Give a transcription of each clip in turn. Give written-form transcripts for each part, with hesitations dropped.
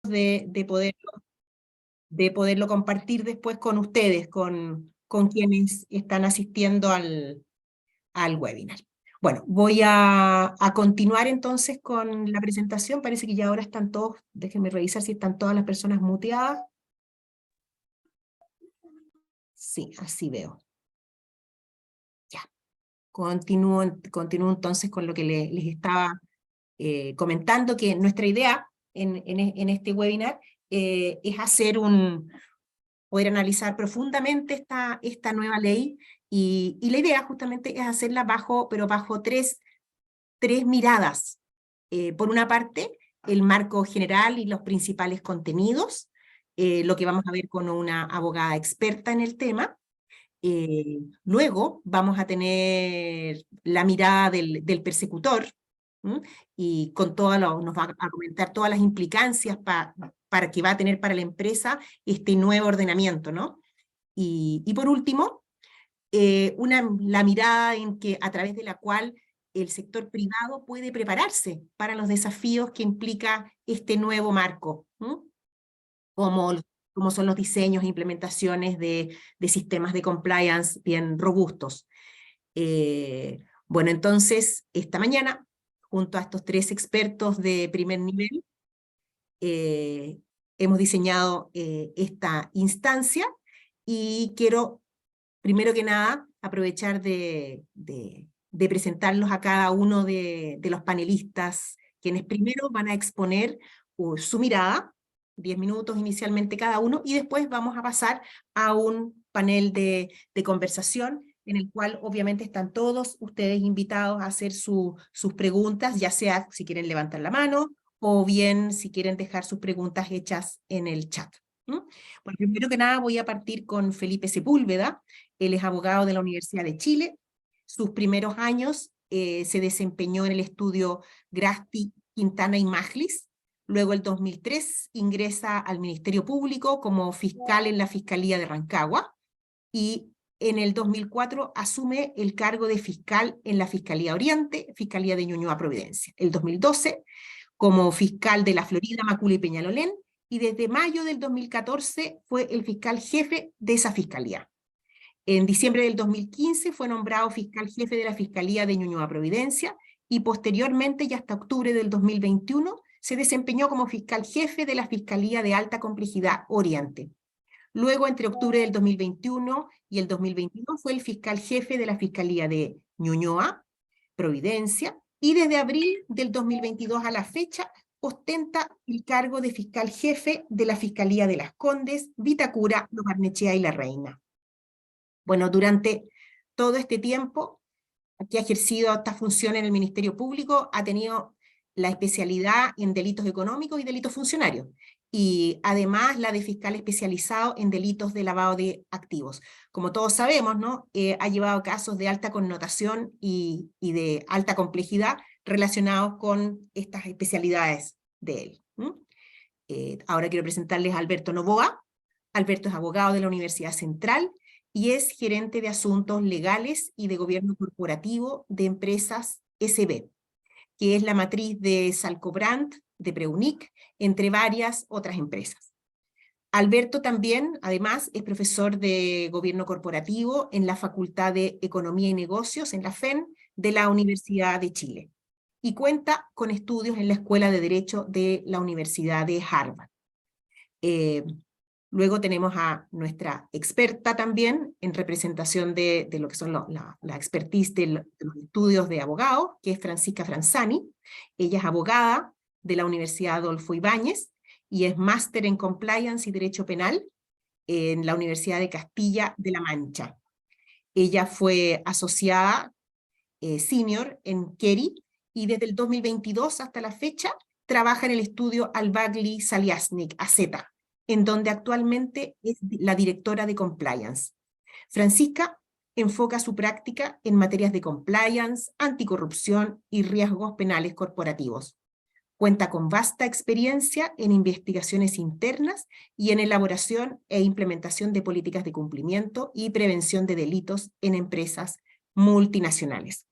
de poderlo compartir después con ustedes, con quienes están asistiendo al webinar. Bueno, voy a continuar entonces con la presentación. Parece que ya ahora están todos, déjenme revisar si están todas las personas muteadas. Sí, así veo. Ya, continúo entonces con lo que les estaba comentando, que nuestra idea en este webinar es poder analizar profundamente esta nueva ley, y la idea justamente es hacerla bajo tres miradas. Por una parte, el marco general y los principales contenidos, lo que vamos a ver con una abogada experta en el tema. Luego vamos a tener la mirada del persecutor, ¿m? Y con nos va a comentar todas las implicancias para que va a tener para la empresa este nuevo ordenamiento, ¿no? Y por último, la mirada a través de la cual el sector privado puede prepararse para los desafíos que implica este nuevo marco, ¿m? Como, como son los diseños e implementaciones de sistemas de compliance bien robustos. Bueno, entonces, esta mañana, junto a estos tres expertos de primer nivel, hemos diseñado esta instancia, y quiero, primero que nada, aprovechar de presentarlos a cada uno de los panelistas, quienes primero van a exponer su mirada, 10 minutos inicialmente cada uno, y después vamos a pasar a un panel de conversación, en el cual obviamente están todos ustedes invitados a hacer sus preguntas, ya sea si quieren levantar la mano, o bien si quieren dejar sus preguntas hechas en el chat. ¿Mm? Bueno, primero que nada voy a partir con Felipe Sepúlveda. Él es abogado de la Universidad de Chile. Sus primeros años se desempeñó en el estudio Grasti, Quintana y Maglis. Luego, el 2003, ingresa al Ministerio Público como fiscal en la Fiscalía de Rancagua, y en el 2004 asume el cargo de fiscal en la Fiscalía Oriente, Fiscalía de Ñuñoa, Providencia. El 2012, como fiscal de la Florida, Macul y Peñalolén, y desde mayo del 2014 fue el fiscal jefe de esa fiscalía. En diciembre del 2015 fue nombrado fiscal jefe de la Fiscalía de Ñuñoa, Providencia, y posteriormente, y hasta octubre del 2021, se desempeñó como fiscal jefe de la Fiscalía de Alta Complejidad Oriente. Luego, entre octubre del 2021 y el 2022, fue el fiscal jefe de la Fiscalía de Ñuñoa, Providencia, y desde abril del 2022 a la fecha ostenta el cargo de fiscal jefe de la Fiscalía de Las Condes, Vitacura, Lo Barnechea y La Reina. Bueno, durante todo este tiempo que ha ejercido esta función en el Ministerio Público, ha tenido la especialidad en delitos económicos y delitos funcionarios, y además la de fiscal especializado en delitos de lavado de activos. Como todos sabemos, ¿no? Ha llevado casos de alta connotación y de alta complejidad relacionados con estas especialidades de él. Ahora quiero presentarles a Alberto Novoa. Alberto es abogado de la Universidad Central y es gerente de asuntos legales y de gobierno corporativo de Empresas SB, que es la matriz de Salcobrand, de Preunic, entre varias otras empresas. Alberto también, además, es profesor de gobierno corporativo en la Facultad de Economía y Negocios, en la FEN, de la Universidad de Chile, y cuenta con estudios en la Escuela de Derecho de la Universidad de Harvard. Luego tenemos a nuestra experta también en representación de lo que son la expertise de los estudios de abogado, que es Francisca Franzani. Ella es abogada de la Universidad Adolfo Ibáñez y es máster en Compliance y Derecho Penal en la Universidad de Castilla de la Mancha. Ella fue asociada senior en Keri, y desde el 2022 hasta la fecha trabaja en el estudio Albagli Saliasnik, AZ, en donde actualmente es la directora de Compliance. Francisca enfoca su práctica en materias de compliance, anticorrupción y riesgos penales corporativos. Cuenta con vasta experiencia en investigaciones internas y en elaboración e implementación de políticas de cumplimiento y prevención de delitos en empresas multinacionales.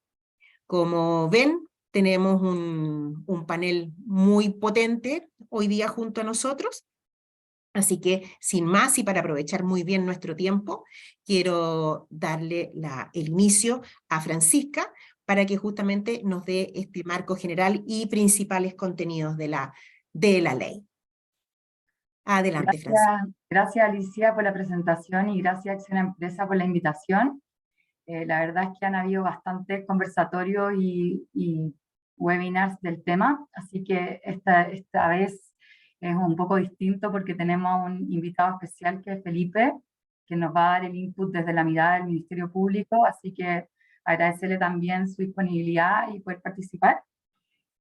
Como ven, tenemos un panel muy potente hoy día junto a nosotros. Así que, sin más y para aprovechar muy bien nuestro tiempo, quiero darle el inicio a Francisca para que justamente nos dé este marco general y principales contenidos de la ley. Adelante, Francisca. Gracias Alicia por la presentación y gracias Acción Empresa por la invitación. La verdad es que han habido bastantes conversatorios y webinars del tema, así que esta vez es un poco distinto porque tenemos a un invitado especial que es Felipe, que nos va a dar el input desde la mirada del Ministerio Público, así que agradecerle también su disponibilidad y poder participar.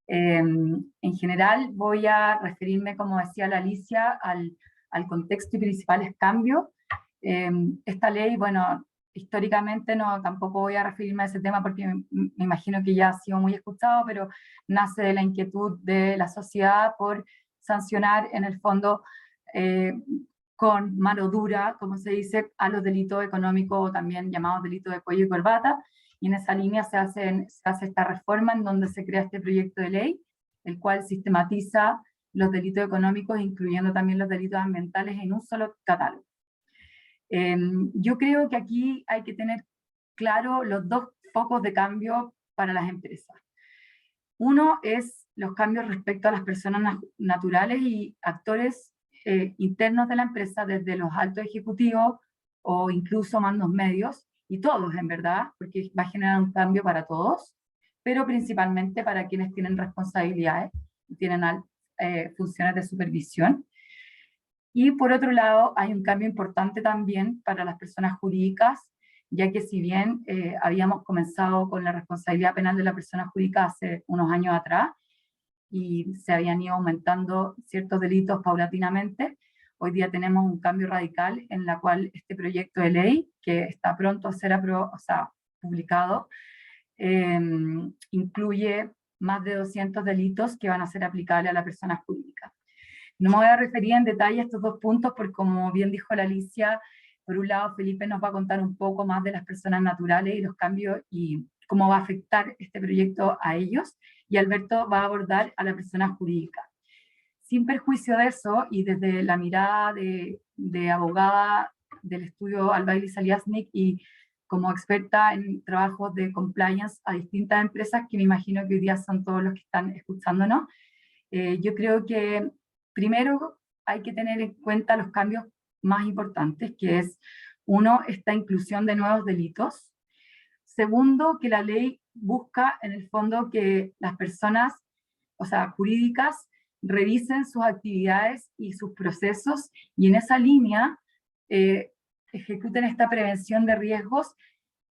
En general voy a referirme, como decía la Alicia, al contexto y principales cambios. Esta ley, bueno, históricamente tampoco voy a referirme a ese tema porque me imagino que ya ha sido muy escuchado, pero nace de la inquietud de la sociedad por sancionar en el fondo con mano dura, como se dice, a los delitos económicos, también llamados delitos de cuello y corbata, y en esa línea se hace esta reforma en donde se crea este proyecto de ley, el cual sistematiza los delitos económicos, incluyendo también los delitos ambientales, en un solo catálogo. Yo creo que aquí hay que tener claro los dos focos de cambio para las empresas. Uno es los cambios respecto a las personas naturales y actores internos de la empresa, desde los altos ejecutivos o incluso mandos medios, y todos en verdad, porque va a generar un cambio para todos, pero principalmente para quienes tienen responsabilidades y tienen funciones de supervisión. Y por otro lado, hay un cambio importante también para las personas jurídicas, ya que si bien habíamos comenzado con la responsabilidad penal de la persona jurídica hace unos años atrás, y se habían ido aumentando ciertos delitos paulatinamente, hoy día tenemos un cambio radical en la cual este proyecto de ley, que está pronto a ser publicado, incluye más de 200 delitos que van a ser aplicables a la persona jurídica. No me voy a referir en detalle a estos dos puntos porque, como bien dijo la Alicia, por un lado Felipe nos va a contar un poco más de las personas naturales y los cambios y cómo va a afectar este proyecto a ellos, y Alberto va a abordar a la persona jurídica. Sin perjuicio de eso, y desde la mirada de abogada del estudio Albaili Saliasnik y como experta en trabajos de compliance a distintas empresas, que me imagino que hoy día son todos los que están escuchándonos, yo creo que primero hay que tener en cuenta los cambios más importantes, que es, uno, esta inclusión de nuevos delitos. Segundo, que la ley busca en el fondo que las personas, o sea, jurídicas, revisen sus actividades y sus procesos, y en esa línea ejecuten esta prevención de riesgos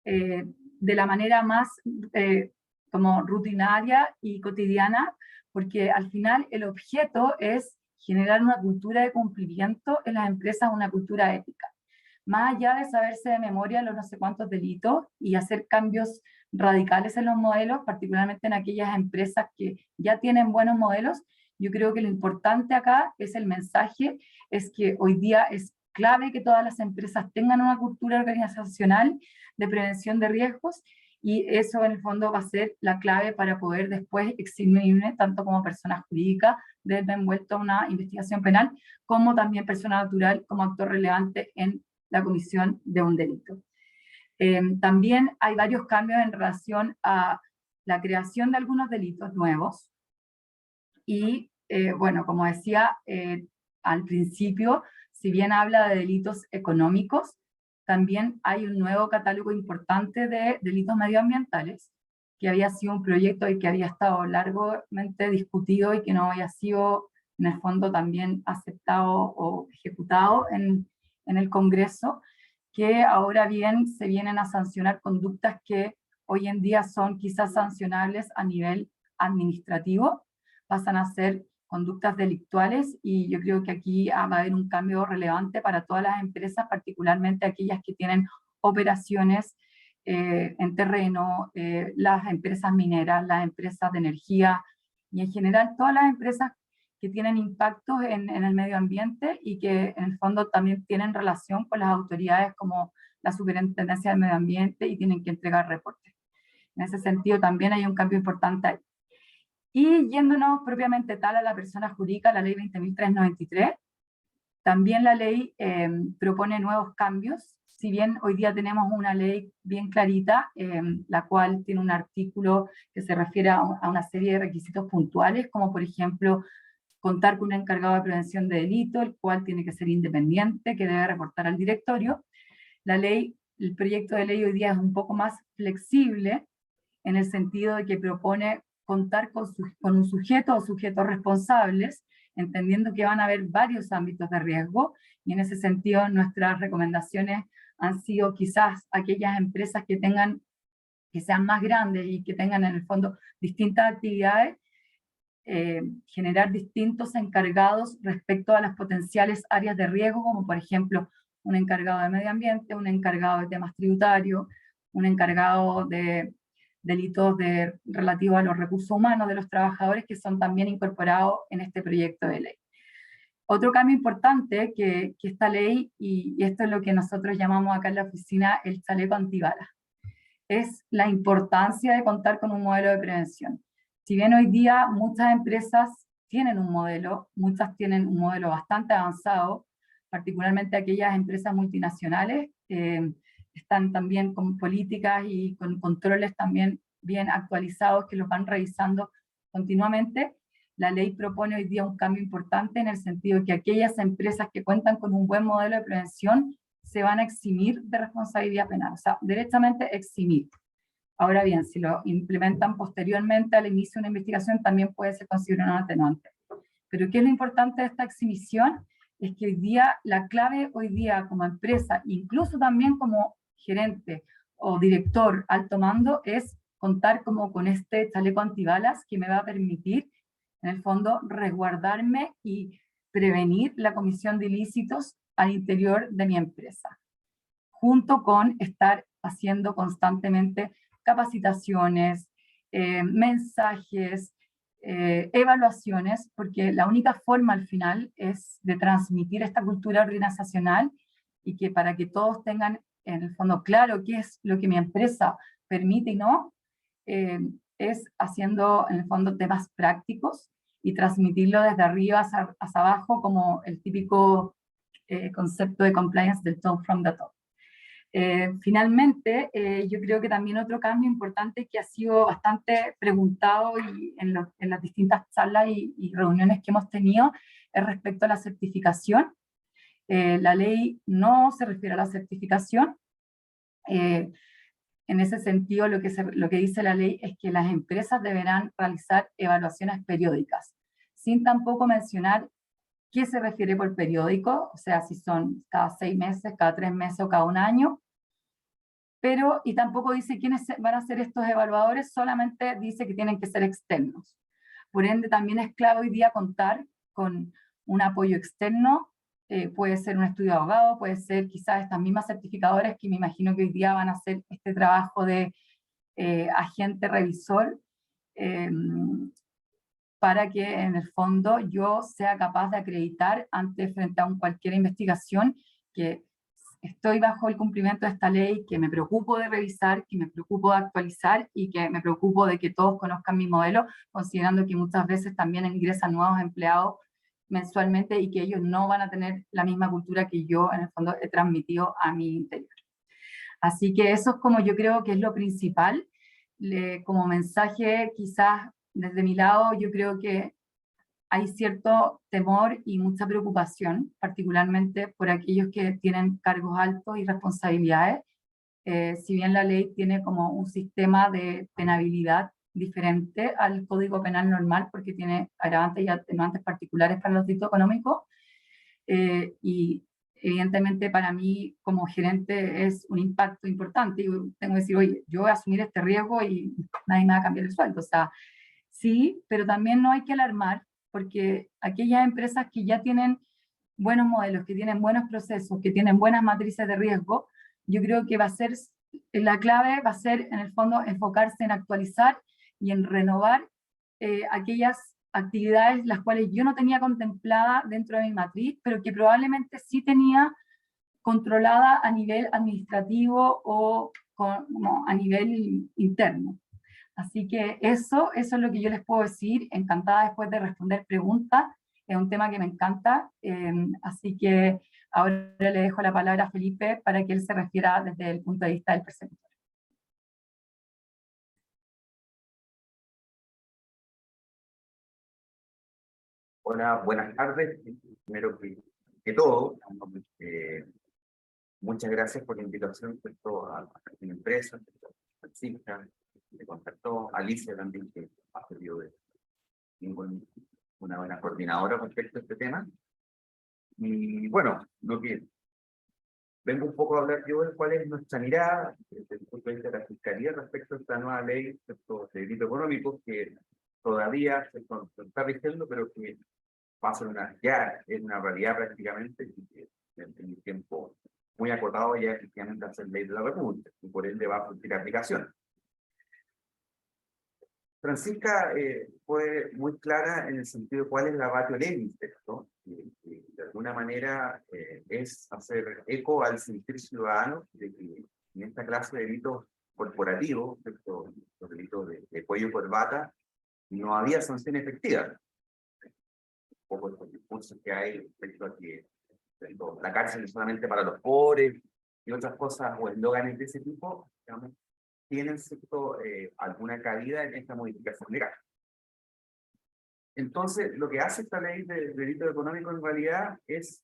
de la manera más como rutinaria y cotidiana, porque al final el objeto es generar una cultura de cumplimiento en las empresas, una cultura ética. Más allá de saberse de memoria los no sé cuántos delitos y hacer cambios radicales en los modelos, particularmente en aquellas empresas que ya tienen buenos modelos, yo creo que lo importante acá es el mensaje, es que hoy día es clave que todas las empresas tengan una cultura organizacional de prevención de riesgos, y eso en el fondo va a ser la clave para poder después eximirme, tanto como persona jurídica, de haberme envuelto a una investigación penal, como también persona natural como actor relevante en la comisión de un delito. También hay varios cambios en relación a la creación de algunos delitos nuevos, y bueno, como decía al principio, si bien habla de delitos económicos, también hay un nuevo catálogo importante de delitos medioambientales, que había sido un proyecto y que había estado largamente discutido y que no había sido en el fondo también aceptado o ejecutado en el Congreso, que ahora bien se vienen a sancionar conductas que hoy en día son quizás sancionables a nivel administrativo, pasan a ser conductas delictuales, y yo creo que aquí va a haber un cambio relevante para todas las empresas, particularmente aquellas que tienen operaciones en terreno, las empresas mineras, las empresas de energía, y en general todas las empresas que tienen impactos en el medio ambiente y que en el fondo también tienen relación con las autoridades como la Superintendencia del Medio Ambiente y tienen que entregar reportes. En ese sentido también hay un cambio importante ahí. Y yéndonos propiamente tal a la persona jurídica, la ley 20.393, también la ley propone nuevos cambios. Si bien hoy día tenemos una ley bien clarita, la cual tiene un artículo que se refiere a una serie de requisitos puntuales, como por ejemplo, contar con un encargado de prevención de delito, el cual tiene que ser independiente, que debe reportar al directorio. La ley, el proyecto de ley hoy día es un poco más flexible, en el sentido de que propone contar con un sujeto o sujetos responsables, entendiendo que van a haber varios ámbitos de riesgo, y en ese sentido nuestras recomendaciones han sido quizás aquellas empresas que sean más grandes y que tengan en el fondo distintas actividades, generar distintos encargados respecto a las potenciales áreas de riesgo, como por ejemplo un encargado de medio ambiente, un encargado de temas tributarios, un encargado de delitos relativos a los recursos humanos de los trabajadores, que son también incorporados en este proyecto de ley. Otro cambio importante que esta ley, y esto es lo que nosotros llamamos acá en la oficina el chaleco antibalas, es la importancia de contar con un modelo de prevención. Si bien hoy día muchas empresas tienen un modelo, muchas tienen un modelo bastante avanzado, particularmente aquellas empresas multinacionales, están también con políticas y con controles también bien actualizados que los van revisando continuamente. La ley propone hoy día un cambio importante en el sentido de que aquellas empresas que cuentan con un buen modelo de prevención se van a eximir de responsabilidad penal, o sea, directamente eximir. Ahora bien, si lo implementan posteriormente al inicio de una investigación, también puede ser considerado un atenuante. Pero ¿qué es lo importante de esta exhibición? Es que hoy día, la clave hoy día como empresa, incluso también como gerente o director alto mando, es contar como con este chaleco antibalas que me va a permitir, en el fondo, resguardarme y prevenir la comisión de ilícitos al interior de mi empresa, junto con estar haciendo constantemente capacitaciones, mensajes, evaluaciones, porque la única forma al final es de transmitir esta cultura organizacional y que para que todos tengan en el fondo claro qué es lo que mi empresa permite y no, es haciendo en el fondo temas prácticos y transmitirlo desde arriba hacia abajo como el típico concepto de compliance del top from the top. Finalmente, yo creo que también otro cambio importante que ha sido bastante preguntado y en las distintas charlas y reuniones que hemos tenido es respecto a la certificación. La ley no se refiere a la certificación. En ese sentido, lo que dice la ley es que las empresas deberán realizar evaluaciones periódicas, sin tampoco mencionar qué se refiere por periódico, o sea, si son cada 6 meses, cada 3 meses o cada 1 año, pero, y tampoco dice quiénes van a ser estos evaluadores, solamente dice que tienen que ser externos. Por ende, también es clave hoy día contar con un apoyo externo, puede ser un estudio de abogado, puede ser quizás estas mismas certificadores que me imagino que hoy día van a hacer este trabajo de agente revisor, para que en el fondo yo sea capaz de acreditar frente a cualquier investigación que estoy bajo el cumplimiento de esta ley, que me preocupo de revisar, que me preocupo de actualizar y que me preocupo de que todos conozcan mi modelo, considerando que muchas veces también ingresan nuevos empleados mensualmente y que ellos no van a tener la misma cultura que yo en el fondo he transmitido a mi interior. Así que eso es como yo creo que es lo principal. Como mensaje, quizás desde mi lado, yo creo que hay cierto temor y mucha preocupación, particularmente por aquellos que tienen cargos altos y responsabilidades. Si bien la ley tiene como un sistema de penabilidad diferente al Código Penal normal, porque tiene agravantes y atenuantes particulares para los delitos económicos, y evidentemente para mí como gerente es un impacto importante, y tengo que decir, oye, yo voy a asumir este riesgo y nadie me va a cambiar el sueldo, o sea, sí, pero también no hay que alarmar, porque aquellas empresas que ya tienen buenos modelos, que tienen buenos procesos, que tienen buenas matrices de riesgo, yo creo que la clave va a ser en el fondo enfocarse en actualizar y en renovar aquellas actividades las cuales yo no tenía contemplada dentro de mi matriz, pero que probablemente sí tenía controlada a nivel administrativo o como a nivel interno. Así que eso es lo que yo les puedo decir. Encantada después de responder preguntas. Es un tema que me encanta. Así que ahora le dejo la palabra a Felipe para que él se refiera desde el punto de vista del perceptor. Hola, buenas tardes. Primero que todo, muchas gracias por la invitación a mi empresa, a Francisca, que me contactó, Alicia también, que ha servido de una buena coordinadora respecto a este tema. Y bueno, lo que vengo un poco a hablar yo de cuál es nuestra mirada desde el punto de vista de la Fiscalía respecto a esta nueva ley de delito económico que todavía se está rigiendo, pero que va a ser ya es una realidad prácticamente, y que en un tiempo muy acotado ya efectivamente va a ser ley de la República, y por ende va a surtir aplicación. Francisca fue muy clara en el sentido de cuál es la ratio legis de esto, y de alguna manera es hacer eco al sentir ciudadano de que en esta clase de delitos corporativos, los delitos de cuello y corbata, no había sanción efectiva. Un poco el discurso que hay respecto a que la cárcel es solamente para los pobres y otras cosas o eslóganes de ese tipo, digamos, tienen alguna cabida en esta modificación legal. Entonces, lo que hace esta ley de delito económico en realidad es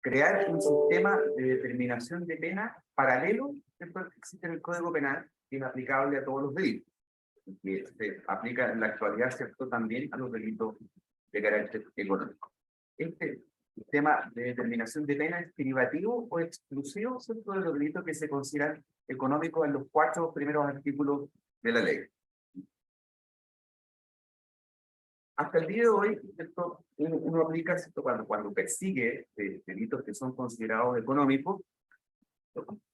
crear un sistema de determinación de pena paralelo que existe en el Código Penal, que es aplicable a todos los delitos, que se aplica en la actualidad, ¿cierto?, también a los delitos de carácter económico. Este sistema de determinación de pena es privativo o exclusivo, ¿cierto?, de los delitos que se consideran económicos en los 4 primeros artículos de la ley. Hasta el día de hoy, ¿cierto?, uno aplica, ¿cierto?, cuando persigue delitos que son considerados económicos,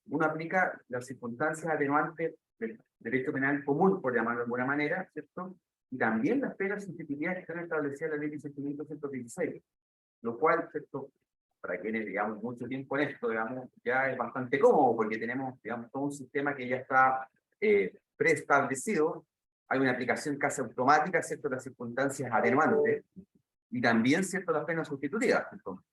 uno aplica las circunstancias atenuantes del derecho penal común, por llamarlo de alguna manera, ¿cierto?, y también las penas sustitutivas que están establecidas en la ley 16.116, lo cual, ¿cierto?, para quienes digamos mucho tiempo en esto, digamos, ya es bastante cómodo, porque tenemos, digamos, todo un sistema que ya está preestablecido. Hay una aplicación casi automática, ¿cierto?, de las circunstancias atenuantes, y también, ¿cierto?, las penas sustitutivas. Entonces,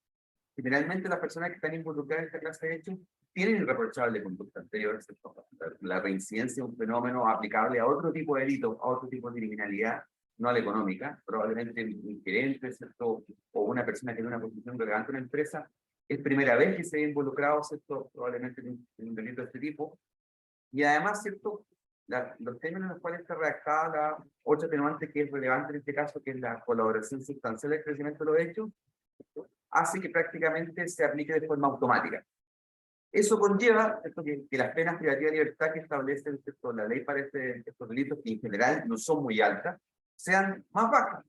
generalmente las personas que están involucradas en esta clase de hechos tienen irreprochable conducta anterior, ¿cierto? La reincidencia es un fenómeno aplicable a otro tipo de delitos, a otro tipo de criminalidad, no a la económica, probablemente un gerente, ¿cierto?, o una persona que tiene una posición relevante en una empresa, es primera vez que se ve involucrado, ¿cierto?, probablemente en un delito de este tipo, y además, ¿cierto?, los términos en los cuales está redactada la otra atenuante que es relevante en este caso, que es la colaboración sustancial del crecimiento de los hechos, hace que prácticamente se aplique de forma automática. Eso conlleva, ¿cierto?, que las penas privativas de libertad que establece, ¿cierto?, la ley para estos delitos, que en general no son muy altas, sean más bajas.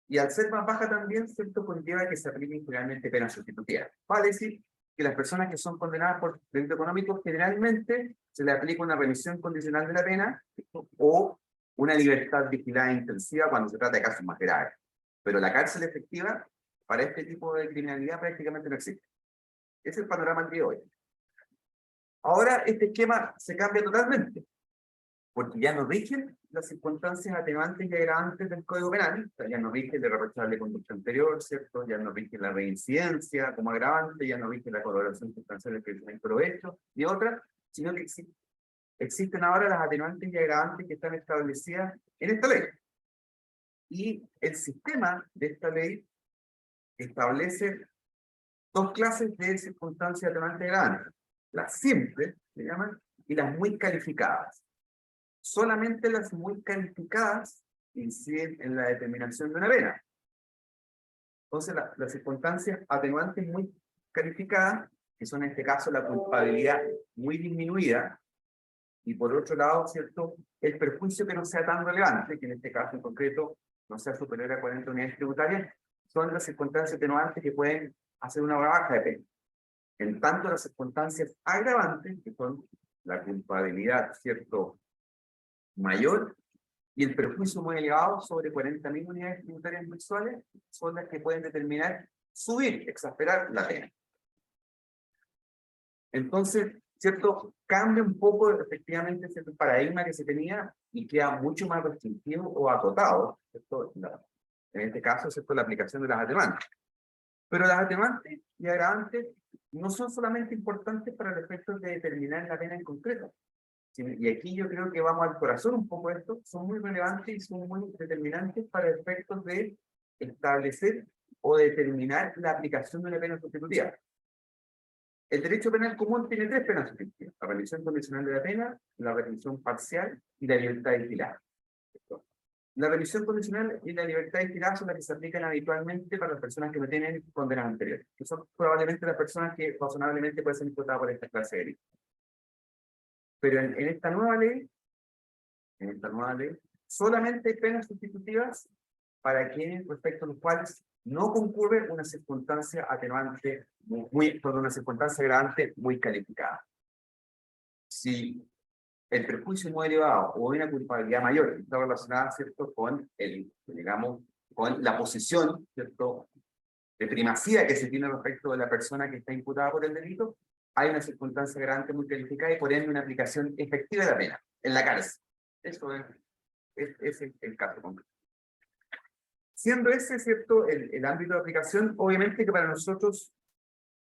Y al ser más baja también, ¿cierto?, conlleva que se apliquen generalmente penas sustitutivas. Vale decir que las personas que son condenadas por delito económico generalmente se le aplica una remisión condicional de la pena, ¿cierto?, o una libertad vigilada intensiva cuando se trata de casos más graves. Pero la cárcel efectiva para este tipo de criminalidad prácticamente no existe. Ese es el panorama del día de hoy. Ahora este esquema se cambia totalmente, porque ya no rigen las circunstancias atenuantes y agravantes del Código Penal, o sea, ya no rige la irreprochable conducta anterior, ¿cierto? Ya no rige la reincidencia como agravante, ya no rige la colaboración sustancial del crecimiento de los hechos y otras, sino que existen ahora las atenuantes y agravantes que están establecidas en esta ley. Y el sistema de esta ley establece 2 clases de circunstancias atenuantes y agravantes: las simples, se llaman, y las muy calificadas. Solamente las muy calificadas inciden en la determinación de una pena. Entonces, las circunstancias atenuantes muy calificadas, que son en este caso la culpabilidad muy disminuida, y por otro lado, ¿cierto?, el perjuicio que no sea tan relevante, que en este caso en concreto no sea superior a 40 unidades tributarias, son las circunstancias atenuantes que pueden hacer una baja de pena. En tanto, las circunstancias agravantes, que son la culpabilidad, ¿cierto?, mayor y el perjuicio muy elevado, sobre 40.000 unidades tributarias mensuales, son las que pueden determinar subir, exasperar la pena. Entonces, ¿cierto? Cambia un poco efectivamente ese paradigma que se tenía y queda mucho más restringido o acotado, ¿cierto? En este caso, ¿cierto? La aplicación de las atenuantes. Pero las atenuantes y agravantes no son solamente importantes para el efecto de determinar la pena en concreto. Y aquí yo creo que vamos al corazón un poco de esto, son muy relevantes y son muy determinantes para efectos de establecer o determinar la aplicación de una pena sustitutiva. El derecho penal común tiene 3 penas sustitutivas: la revisión condicional de la pena, la revisión parcial y la libertad vigilada. La revisión condicional y la libertad vigilada son las que se aplican habitualmente para las personas que no tienen condenas anteriores, que son probablemente las personas que razonablemente pueden ser imputadas por esta clase de delito. Pero en esta nueva ley, solamente hay penas sustitutivas para quienes, respecto a los cuales no concurre una circunstancia atenuante, una circunstancia agravante muy calificada. Si el perjuicio muy elevado o una culpabilidad mayor está relacionada, ¿cierto?, con con la posición, ¿cierto?, de primacía que se tiene respecto de la persona que está imputada por el delito, hay una circunstancia agravante muy calificada y por ende una aplicación efectiva de la pena en la cárcel. Eso es el caso concreto. Siendo ese, ¿cierto?, el ámbito de aplicación, obviamente que para nosotros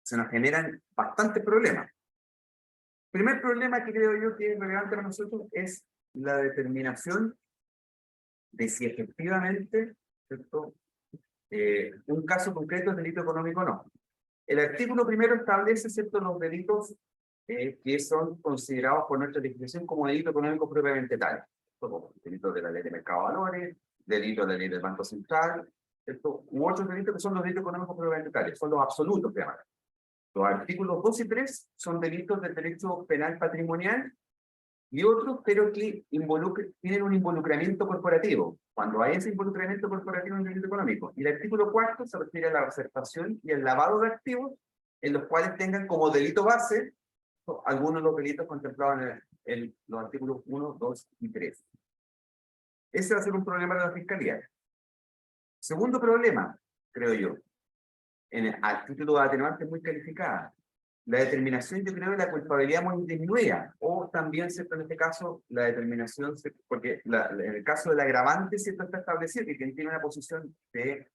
se nos generan bastantes problemas. El primer problema que creo yo que es relevante para nosotros es la determinación de si efectivamente, ¿cierto?, un caso concreto es delito económico o no. El artículo primero establece, ¿cierto?, los delitos que son considerados por nuestra legislación como delito económico propiamente tal. Como delitos de la ley de mercado de valores, delitos de la ley del Banco Central, ¿cierto?, u otros delitos que son los delitos económicos propiamente tales, son los absolutos que llaman. Los artículos 2 y 3 son delitos del derecho penal patrimonial y otros, pero que tienen un involucramiento corporativo. Cuando hay ese involucramiento corporativo en el delito económico. Y el artículo 4 se refiere a la receptación y el lavado de activos en los cuales tengan como delito base algunos de los delitos contemplados en los artículos 1, 2 y 3. Ese va a ser un problema de la Fiscalía. Segundo problema, creo yo, al título de atenuante muy calificada, la determinación, yo creo, de la culpabilidad muy disminuida, o también, ¿cierto?, en este caso, la determinación, porque en el caso del agravante, ¿cierto?, está establecido que quien tiene una posición de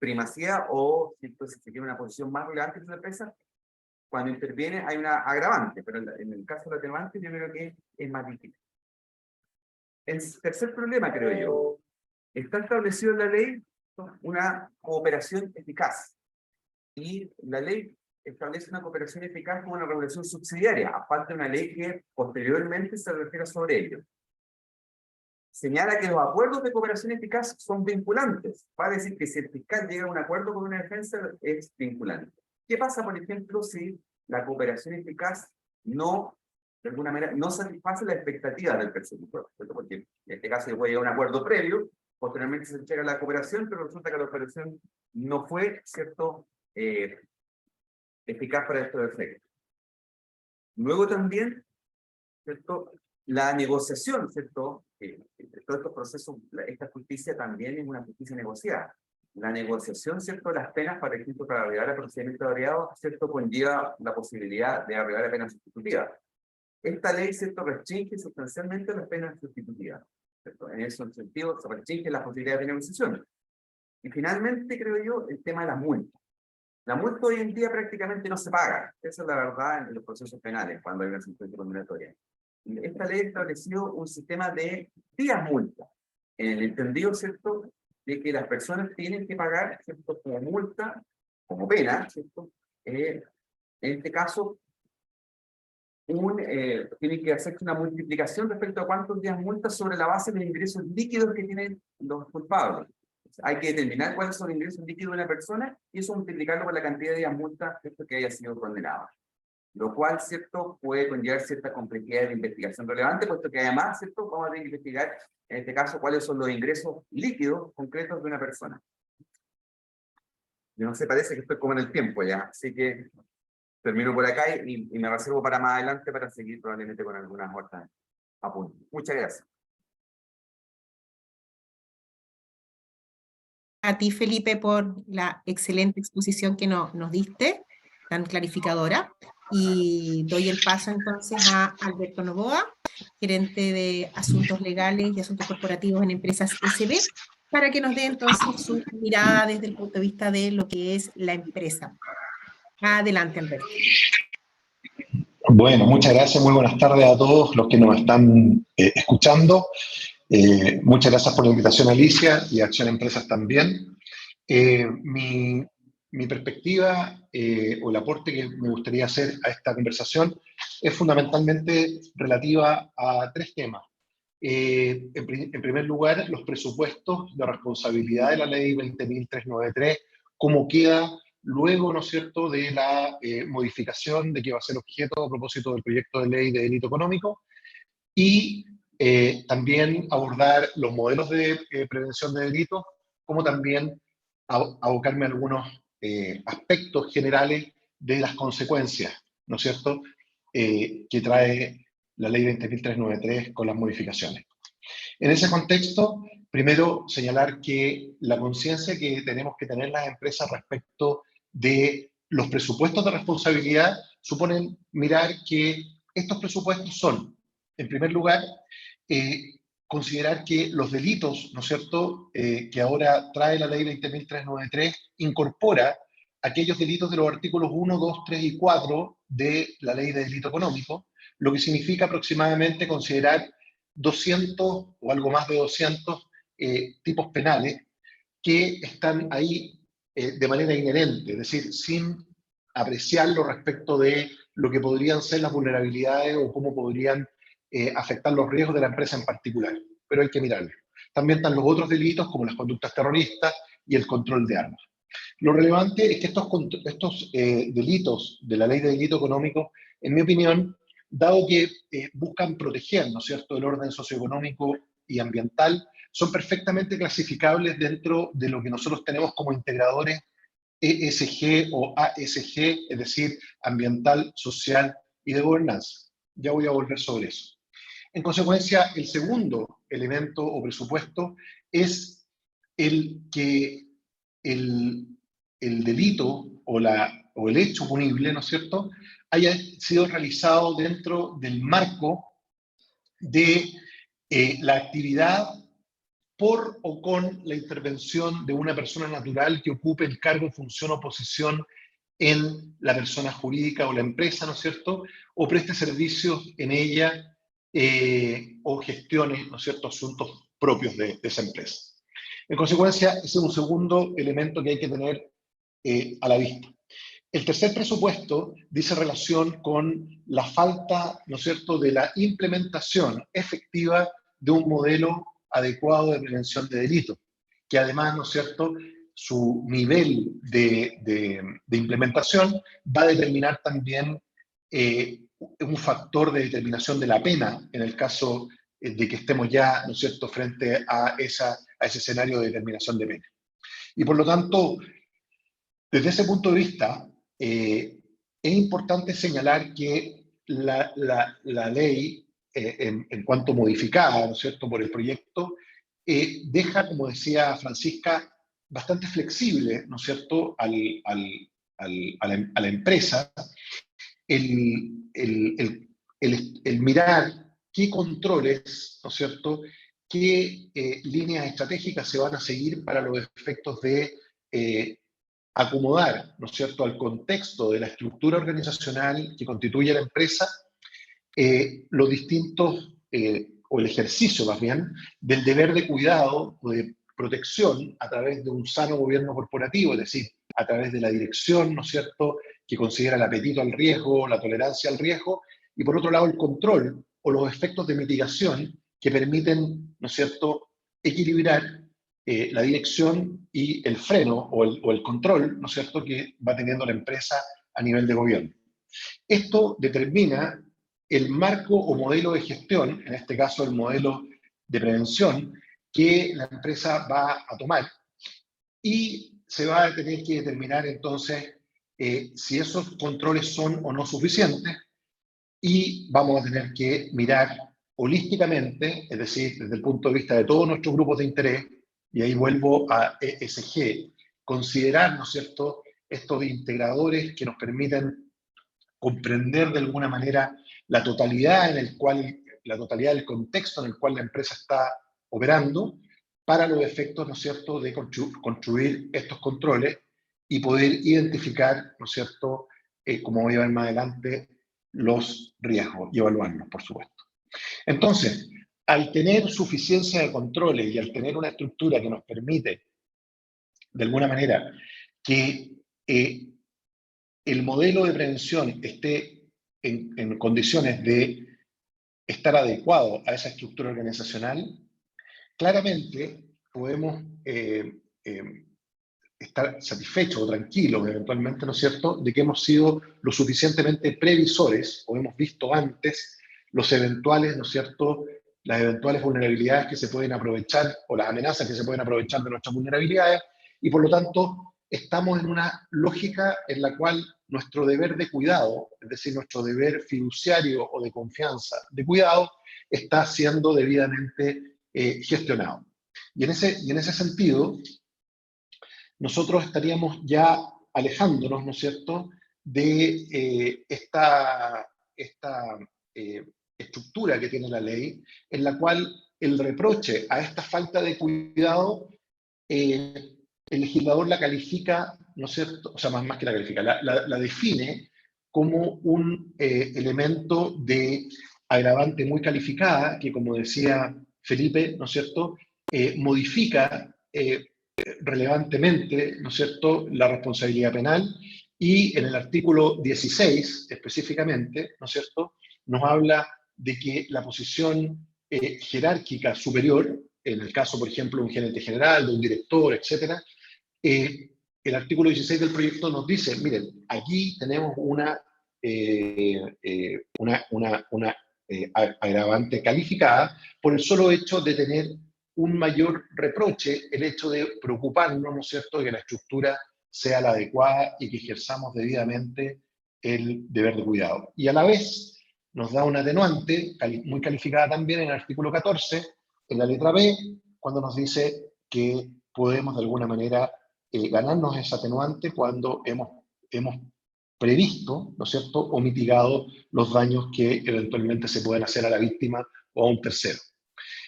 primacía o, ¿cierto?, si tiene una posición más relevante en la empresa, cuando interviene hay una agravante, pero en el caso del atenuante yo creo que es más difícil. El tercer problema, creo yo, está establecido en la ley una cooperación eficaz. Y la ley establece una cooperación eficaz como una regulación subsidiaria, aparte de una ley que posteriormente se refiere sobre ello. Señala que los acuerdos de cooperación eficaz son vinculantes. Va a decir que si el fiscal llega a un acuerdo con una defensa, es vinculante. ¿Qué pasa, por ejemplo, si la cooperación eficaz no, de alguna manera, no satisface la expectativa del perseguidor? Porque en este caso puede llegar a un acuerdo previo, posteriormente se entrega la cooperación, pero resulta que la cooperación no fue, ¿cierto?, eficaz para estos efectos. Luego también, ¿cierto?, la negociación, ¿cierto?, todos estos procesos, esta justicia también es una justicia negociada. La negociación, ¿cierto?, las penas, por ejemplo, para arribar al procedimiento de abreviado, ¿cierto?, conlleva la posibilidad de arribar a penas sustitutivas. Esta ley, ¿cierto?, restringe sustancialmente las penas sustitutivas, ¿cierto? En ese sentido, se restringe las posibilidades de negociación. Y finalmente, creo yo, el tema de las multas. La multa hoy en día prácticamente no se paga. Esa es la verdad en los procesos penales, cuando hay una sentencia condenatoria. Esta ley estableció un sistema de días multa, en el entendido, ¿cierto?, de que las personas tienen que pagar, ¿cierto?, como multa, como pena, ¿cierto?, en este caso, tiene que hacerse una multiplicación respecto a cuántos días multa sobre la base de los ingresos líquidos que tienen los culpables. Hay que determinar cuáles son los ingresos líquidos de una persona y eso multiplicarlo por la cantidad de días multa que haya sido condenado. Lo cual, ¿cierto?, puede conllevar cierta complejidad de investigación relevante, puesto que además, ¿cierto?, vamos a tener que investigar, en este caso, cuáles son los ingresos líquidos concretos de una persona. Yo no sé, parece que estoy como en el tiempo ya, así que termino por acá y me reservo para más adelante para seguir probablemente con algunas otras apuntes. Muchas gracias. A ti, Felipe, por la excelente exposición que nos diste, tan clarificadora. y doy el paso entonces a Alberto Novoa, gerente de Asuntos Legales y Asuntos Corporativos en Empresas SB, para que nos dé entonces su mirada desde el punto de vista de lo que es la empresa. Adelante, Alberto. Bueno, muchas gracias, muy buenas tardes a todos los que nos están escuchando. Muchas gracias por la invitación, Alicia, y a Acción Empresas también. Mi perspectiva o el aporte que me gustaría hacer a esta conversación es fundamentalmente relativa a tres temas. En primer lugar, los presupuestos de responsabilidad de la ley 20.393, cómo queda luego, ¿no es cierto?, de la modificación de que va a ser objeto a propósito del proyecto de ley de delito económico, y también abordar los modelos de prevención de delitos, como también abocarme a algunos aspectos generales de las consecuencias, ¿no es cierto?, que trae la ley 20.393 con las modificaciones. En ese contexto, primero señalar que la conciencia que tenemos que tener las empresas respecto de los presupuestos de responsabilidad suponen mirar que estos presupuestos son, en primer lugar, considerar que los delitos, ¿no es cierto?, que ahora trae la ley 20.393, incorpora aquellos delitos de los artículos 1, 2, 3 y 4 de la ley de delito económico, lo que significa aproximadamente considerar 200 o algo más de 200 tipos penales que están ahí de manera inherente, es decir, sin apreciarlo respecto de lo que podrían ser las vulnerabilidades o cómo podrían afectar los riesgos de la empresa en particular, pero hay que mirarlo. También están los otros delitos como las conductas terroristas y el control de armas. Lo relevante es que estos delitos de la ley de delito económico, en mi opinión, dado que buscan proteger, ¿no es cierto?, el orden socioeconómico y ambiental, son perfectamente clasificables dentro de lo que nosotros tenemos como integradores ESG o ASG, es decir, ambiental, social y de gobernanza. Ya voy a volver sobre eso. En consecuencia, el segundo elemento o presupuesto es el que el delito o el hecho punible, ¿no es cierto?, haya sido realizado dentro del marco de la actividad por o con la intervención de una persona natural que ocupe el cargo, función o posición en la persona jurídica o la empresa, ¿no es cierto?, o preste servicios en ella o gestione, ¿no es cierto?, asuntos propios de esa empresa. En consecuencia, ese es un segundo elemento que hay que tener a la vista. El tercer presupuesto dice relación con la falta, ¿no es cierto?, de la implementación efectiva de un modelo adecuado de prevención de delitos, que además, ¿no es cierto?, su nivel de implementación va a determinar también un factor de determinación de la pena en el caso de que estemos ya, ¿no es cierto?, frente a ese escenario de determinación de pena. Y por lo tanto, desde ese punto de vista, es importante señalar que la ley, en cuanto modificada, ¿no es cierto?, por el proyecto, deja, como decía Francisca, bastante flexible, ¿no es cierto?, a la empresa el mirar qué controles, ¿no es cierto?, qué líneas estratégicas se van a seguir para los efectos de acomodar, ¿no es cierto?, al contexto de la estructura organizacional que constituye la empresa, los distintos, o el ejercicio más bien, del deber de cuidado o de protección a través de un sano gobierno corporativo, es decir, a través de la dirección, ¿no es cierto?, que considera el apetito al riesgo, la tolerancia al riesgo, y por otro lado el control o los efectos de mitigación que permiten, ¿no es cierto?, equilibrar la dirección y el freno o el control, ¿no es cierto?, que va teniendo la empresa a nivel de gobierno. Esto determina el marco o modelo de gestión, en este caso el modelo de prevención, que la empresa va a tomar, y se va a tener que determinar entonces si esos controles son o no suficientes, y vamos a tener que mirar holísticamente, es decir, desde el punto de vista de todos nuestros grupos de interés, y ahí vuelvo a ESG, considerar, ¿no es cierto?, estos integradores que nos permiten comprender de alguna manera la totalidad la totalidad del contexto en el cual la empresa está operando, para los efectos, ¿no es cierto?, de construir estos controles y poder identificar, ¿no es cierto?, como voy a ver más adelante, los riesgos y evaluarlos, por supuesto. Entonces, al tener suficiencia de controles y al tener una estructura que nos permite, de alguna manera, que el modelo de prevención esté en condiciones de estar adecuado a esa estructura organizacional, claramente podemos estar satisfechos o tranquilos eventualmente, ¿no es cierto?, de que hemos sido lo suficientemente previsores o hemos visto antes los eventuales, ¿no es cierto?, las eventuales vulnerabilidades que se pueden aprovechar o las amenazas que se pueden aprovechar de nuestras vulnerabilidades, y por lo tanto estamos en una lógica en la cual nuestro deber de cuidado, es decir, nuestro deber fiduciario o de confianza de cuidado, está siendo debidamente gestionado. Y en ese sentido, nosotros estaríamos ya alejándonos, ¿no es cierto?, de esta estructura que tiene la ley, en la cual el reproche a esta falta de cuidado, el legislador la califica, ¿no es cierto?, o sea, más que la califica, la define como un elemento de agravante muy calificada, que, como decía Felipe, ¿no es cierto?, modifica relevantemente, ¿no es cierto?, la responsabilidad penal, y en el artículo 16 específicamente, ¿no es cierto?, nos habla de que la posición jerárquica superior, en el caso, por ejemplo, de un gerente general, de un director, etcétera, el artículo 16 del proyecto nos dice, miren, aquí tenemos una agravante calificada por el solo hecho de tener un mayor reproche, el hecho de preocuparnos, ¿no es cierto?, de que la estructura sea la adecuada y que ejerzamos debidamente el deber de cuidado. Y a la vez nos da un atenuante muy calificada también en el artículo 14, en la letra B, cuando nos dice que podemos de alguna manera ganarnos ese atenuante cuando hemos previsto, ¿no es cierto?, o mitigado los daños que eventualmente se pueden hacer a la víctima o a un tercero.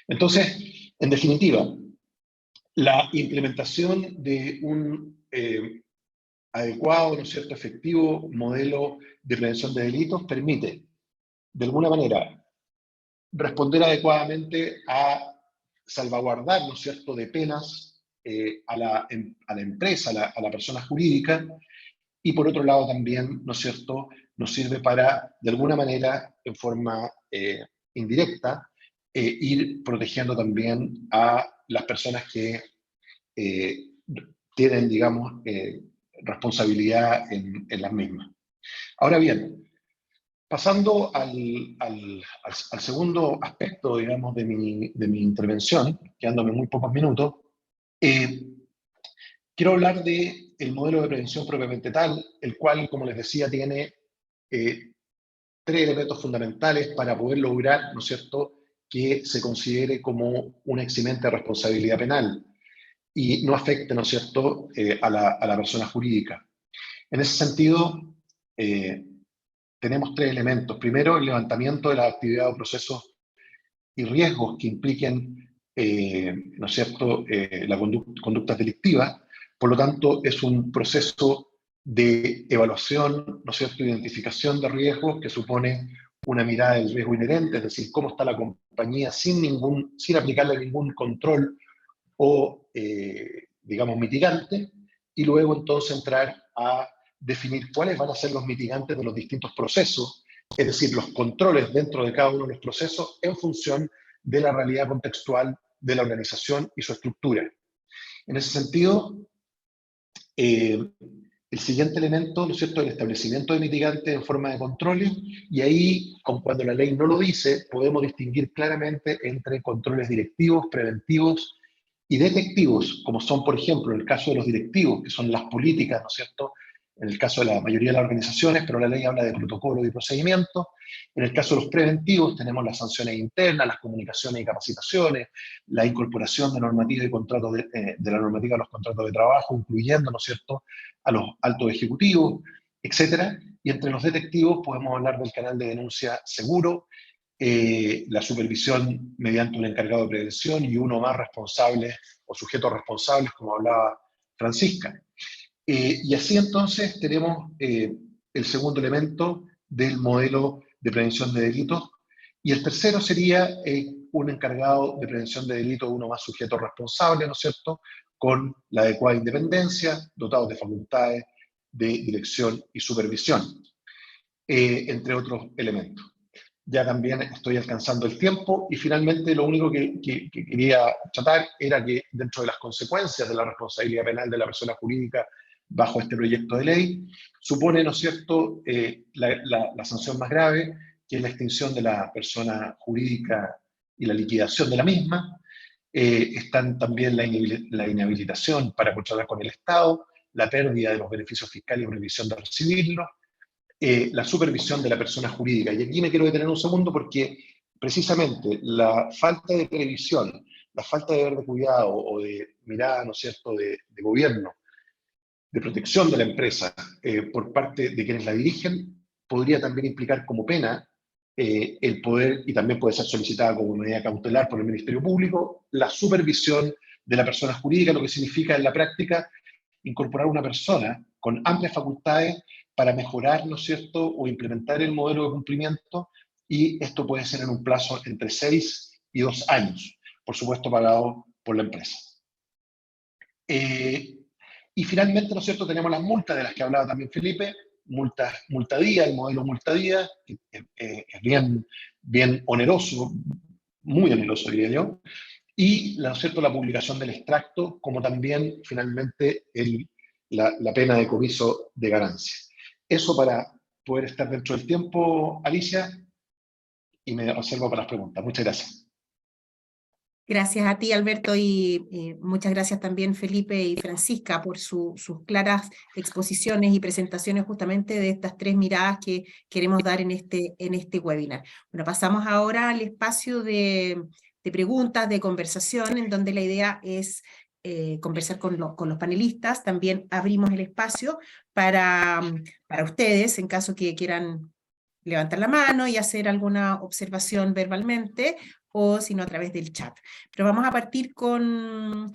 Entonces, en definitiva, la implementación de un adecuado, ¿no es cierto?, efectivo modelo de prevención de delitos permite, de alguna manera, responder adecuadamente a salvaguardar, ¿no es cierto?, de penas a la empresa, a la persona jurídica, y por otro lado también, ¿no es cierto?, nos sirve para, de alguna manera, en forma indirecta, ir protegiendo también a las personas que tienen, digamos, responsabilidad en las mismas. Ahora bien, pasando al segundo aspecto, digamos, de mi intervención, quedándome muy pocos minutos, quiero hablar del modelo de prevención propiamente tal, el cual, como les decía, tiene tres elementos fundamentales para poder lograr, ¿no es cierto?, que se considere como un eximente de responsabilidad penal y no afecte, ¿no es cierto?, a la persona jurídica. En ese sentido, tenemos tres elementos. Primero, el levantamiento de las actividades o procesos y riesgos que impliquen, ¿no es cierto?, la conductas delictivas. Por lo tanto, es un proceso de evaluación, ¿no es cierto?, identificación de riesgos que supone una mirada del riesgo inherente, es decir, cómo está la compañía sin aplicarle ningún control o, digamos, mitigante, y luego entonces entrar a definir cuáles van a ser los mitigantes de los distintos procesos, es decir, los controles dentro de cada uno de los procesos en función de la realidad contextual de la organización y su estructura. En ese sentido, el siguiente elemento, ¿no es cierto?, el establecimiento de mitigantes en forma de controles, y ahí, cuando la ley no lo dice, podemos distinguir claramente entre controles directivos, preventivos y detectivos, como son, por ejemplo, en el caso de los directivos, que son las políticas, ¿no es cierto?, en el caso de la mayoría de las organizaciones, pero la ley habla de protocolos y procedimientos. En el caso de los preventivos tenemos las sanciones internas, las comunicaciones y capacitaciones, la incorporación de normativa y contratos de la normativa a los contratos de trabajo, incluyendo, ¿no es cierto?, a los altos ejecutivos, etcétera. Y entre los detectivos podemos hablar del canal de denuncia seguro, la supervisión mediante un encargado de prevención y uno más responsable o sujetos responsables, como hablaba Francisca. Y así entonces tenemos el segundo elemento del modelo de prevención de delitos. Y el tercero sería un encargado de prevención de delitos, uno más sujeto responsable, ¿no es cierto?, con la adecuada independencia, dotados de facultades de dirección y supervisión, entre otros elementos. Ya también estoy alcanzando el tiempo y finalmente lo único que quería tratar era que dentro de las consecuencias de la responsabilidad penal de la persona jurídica bajo este proyecto de ley, supone, ¿no es cierto?, la sanción más grave, que es la extinción de la persona jurídica y la liquidación de la misma. Están también la inhabilitación para contratar con el Estado, la pérdida de los beneficios fiscales y prohibición de recibirlos, la supervisión de la persona jurídica. Y aquí me quiero detener un segundo porque precisamente la falta de previsión, la falta de ver de cuidado o de mirada, ¿no es cierto?, de gobierno, de protección de la empresa por parte de quienes la dirigen, podría también implicar como pena el poder, y también puede ser solicitada como medida cautelar por el Ministerio Público, la supervisión de la persona jurídica, lo que significa en la práctica incorporar una persona con amplias facultades para mejorar, ¿no es cierto?, o implementar el modelo de cumplimiento, y esto puede ser en un plazo entre 6 y 2 años, por supuesto pagado por la empresa. Y finalmente, ¿no es cierto?, tenemos las multas de las que hablaba también Felipe, multadía, el modelo multadía, que es bien oneroso, muy oneroso diría yo, y, ¿no es cierto?, la publicación del extracto, como también finalmente la pena de comiso de ganancia. Eso para poder estar dentro del tiempo, Alicia, y me reservo para las preguntas. Muchas gracias. Gracias a ti, Alberto, y muchas gracias también, Felipe y Francisca, por sus claras exposiciones y presentaciones justamente de estas tres miradas que queremos dar en este webinar. Bueno, pasamos ahora al espacio de preguntas, de conversación, en donde la idea es conversar con los panelistas. También abrimos el espacio para ustedes, en caso que quieran levantar la mano y hacer alguna observación verbalmente, o si no a través del chat. Pero vamos a partir con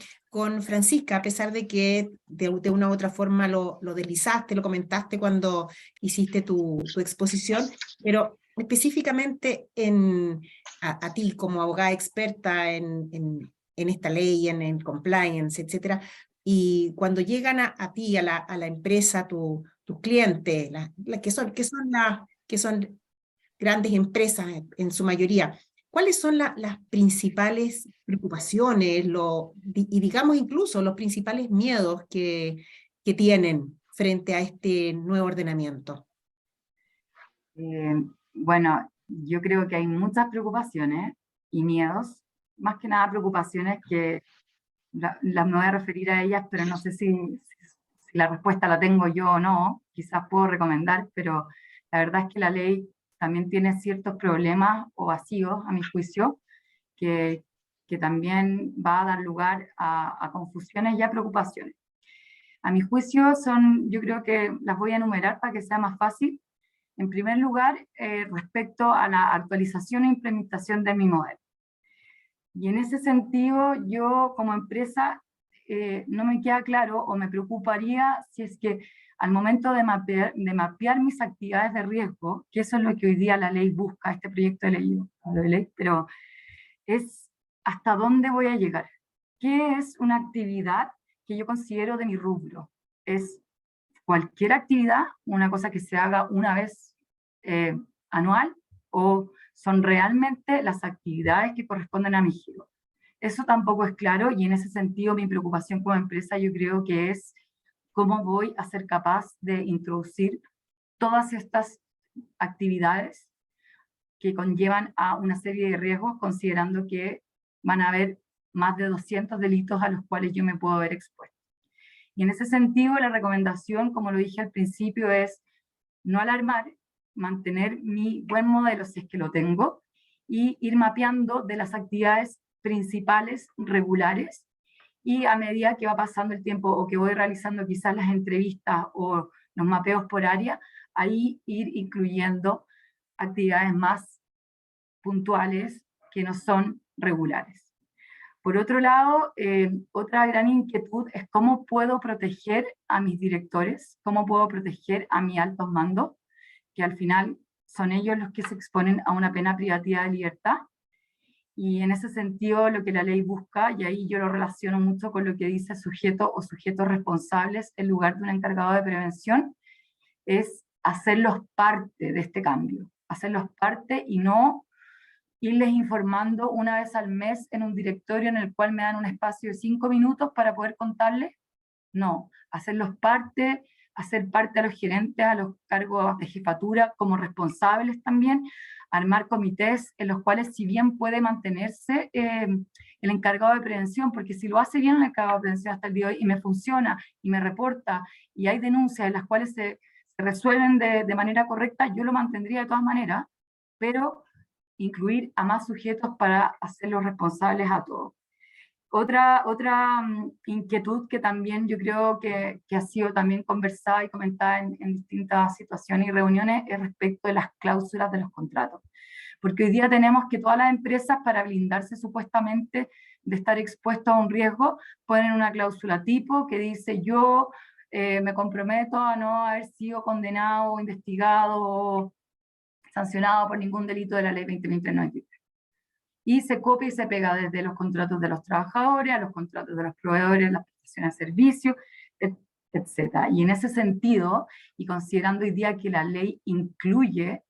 Francisca, a pesar de que de una u otra forma lo deslizaste, lo comentaste cuando hiciste tu exposición, pero específicamente a ti como abogada experta en esta ley, en el compliance, etcétera, y cuando llegan a ti, a la empresa, tus clientes, que son grandes empresas en su mayoría, ¿cuáles son las principales preocupaciones y digamos incluso los principales miedos que tienen frente a este nuevo ordenamiento? Bueno, yo creo que hay muchas preocupaciones y miedos, más que nada preocupaciones que las me voy a referir a ellas, pero no sé si la respuesta la tengo yo o no, quizás puedo recomendar, pero la verdad es que la ley también tiene ciertos problemas o vacíos, a mi juicio, que también va a dar lugar a confusiones y a preocupaciones. A mi juicio yo creo que las voy a enumerar para que sea más fácil. En primer lugar, respecto a la actualización e implementación de mi modelo. Y en ese sentido, yo como empresa no me queda claro o me preocuparía si es que al momento de mapear mis actividades de riesgo, que eso es lo que hoy día la ley busca, este proyecto de ley, pero es hasta dónde voy a llegar. ¿Qué es una actividad que yo considero de mi rubro? ¿Es cualquier actividad, una cosa que se haga una vez anual, o son realmente las actividades que corresponden a mi giro? Eso tampoco es claro, y en ese sentido mi preocupación como empresa yo creo que es cómo voy a ser capaz de introducir todas estas actividades que conllevan a una serie de riesgos, considerando que van a haber más de 200 delitos a los cuales yo me puedo ver expuesto. Y en ese sentido la recomendación, como lo dije al principio, es no alarmar, mantener mi buen modelo si es que lo tengo, y ir mapeando de las actividades principales regulares, y a medida que va pasando el tiempo o que voy realizando quizás las entrevistas o los mapeos por área, ahí ir incluyendo actividades más puntuales que no son regulares. Por otro lado, otra gran inquietud es cómo puedo proteger a mis directores, cómo puedo proteger a mi altos mandos, que al final son ellos los que se exponen a una pena privativa de libertad. Y en ese sentido, lo que la ley busca, y ahí yo lo relaciono mucho con lo que dice sujeto o sujetos responsables en lugar de un encargado de prevención, es hacerlos parte de este cambio, hacerlos parte y no irles informando una vez al mes en un directorio en el cual me dan un espacio de 5 minutos para poder contarles. No, hacerlos parte, hacer parte a los gerentes, a los cargos de jefatura como responsables también, armar comités en los cuales si bien puede mantenerse el encargado de prevención, porque si lo hace bien el encargado de prevención hasta el día de hoy y me funciona y me reporta y hay denuncias en las cuales se resuelven de manera correcta, yo lo mantendría de todas maneras, pero incluir a más sujetos para hacerlos responsables a todos. Otra inquietud que también yo creo que ha sido también conversada y comentada en distintas situaciones y reuniones es respecto de las cláusulas de los contratos. Porque hoy día tenemos que todas las empresas, para blindarse supuestamente de estar expuestos a un riesgo, ponen una cláusula tipo que dice: yo me comprometo a no haber sido condenado, investigado o sancionado por ningún delito de la ley 20.393. Y se copia y se pega desde los contratos de los trabajadores a los contratos de los proveedores, las prestaciones de servicios, etc. Y en ese sentido, y considerando hoy día que la ley incluye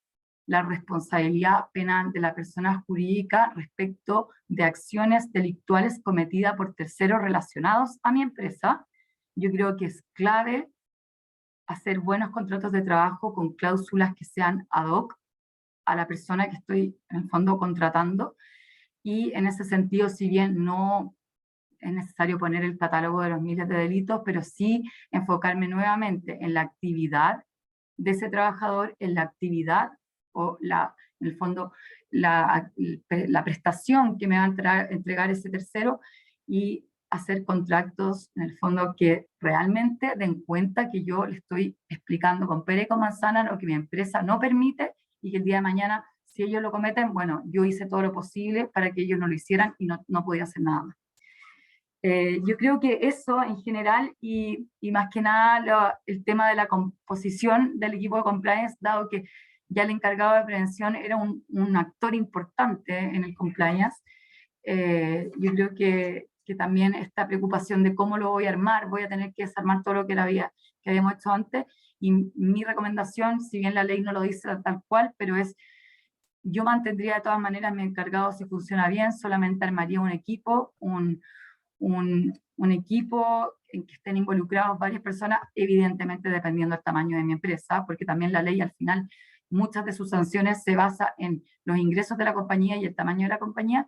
la responsabilidad penal de la persona jurídica respecto de acciones delictuales cometidas por terceros relacionados a mi empresa, yo creo que es clave hacer buenos contratos de trabajo con cláusulas que sean ad hoc a la persona que estoy en el fondo contratando. Y en ese sentido, si bien no es necesario poner el catálogo de los miles de delitos, pero sí enfocarme nuevamente en la actividad de ese trabajador, en la actividad o en el fondo la prestación que me va a entregar ese tercero, y hacer contratos en el fondo que realmente den cuenta que yo le estoy explicando con pera y con manzana lo que mi empresa no permite, y que el día de mañana, si ellos lo cometen, bueno, yo hice todo lo posible para que ellos no lo hicieran y no podía hacer nada más. Yo creo que eso en general, y más que nada el tema de la composición del equipo de compliance, dado que ya el encargado de prevención era un actor importante en el compliance, yo creo que también esta preocupación de cómo lo voy a armar, voy a tener que desarmar todo lo que habíamos hecho antes, y mi recomendación, si bien la ley no lo dice tal cual, pero yo mantendría de todas maneras mi encargado, si funciona bien, solamente armaría un equipo, un equipo en que estén involucrados varias personas, evidentemente dependiendo del tamaño de mi empresa, porque también la ley al final, muchas de sus sanciones se basa en los ingresos de la compañía y el tamaño de la compañía,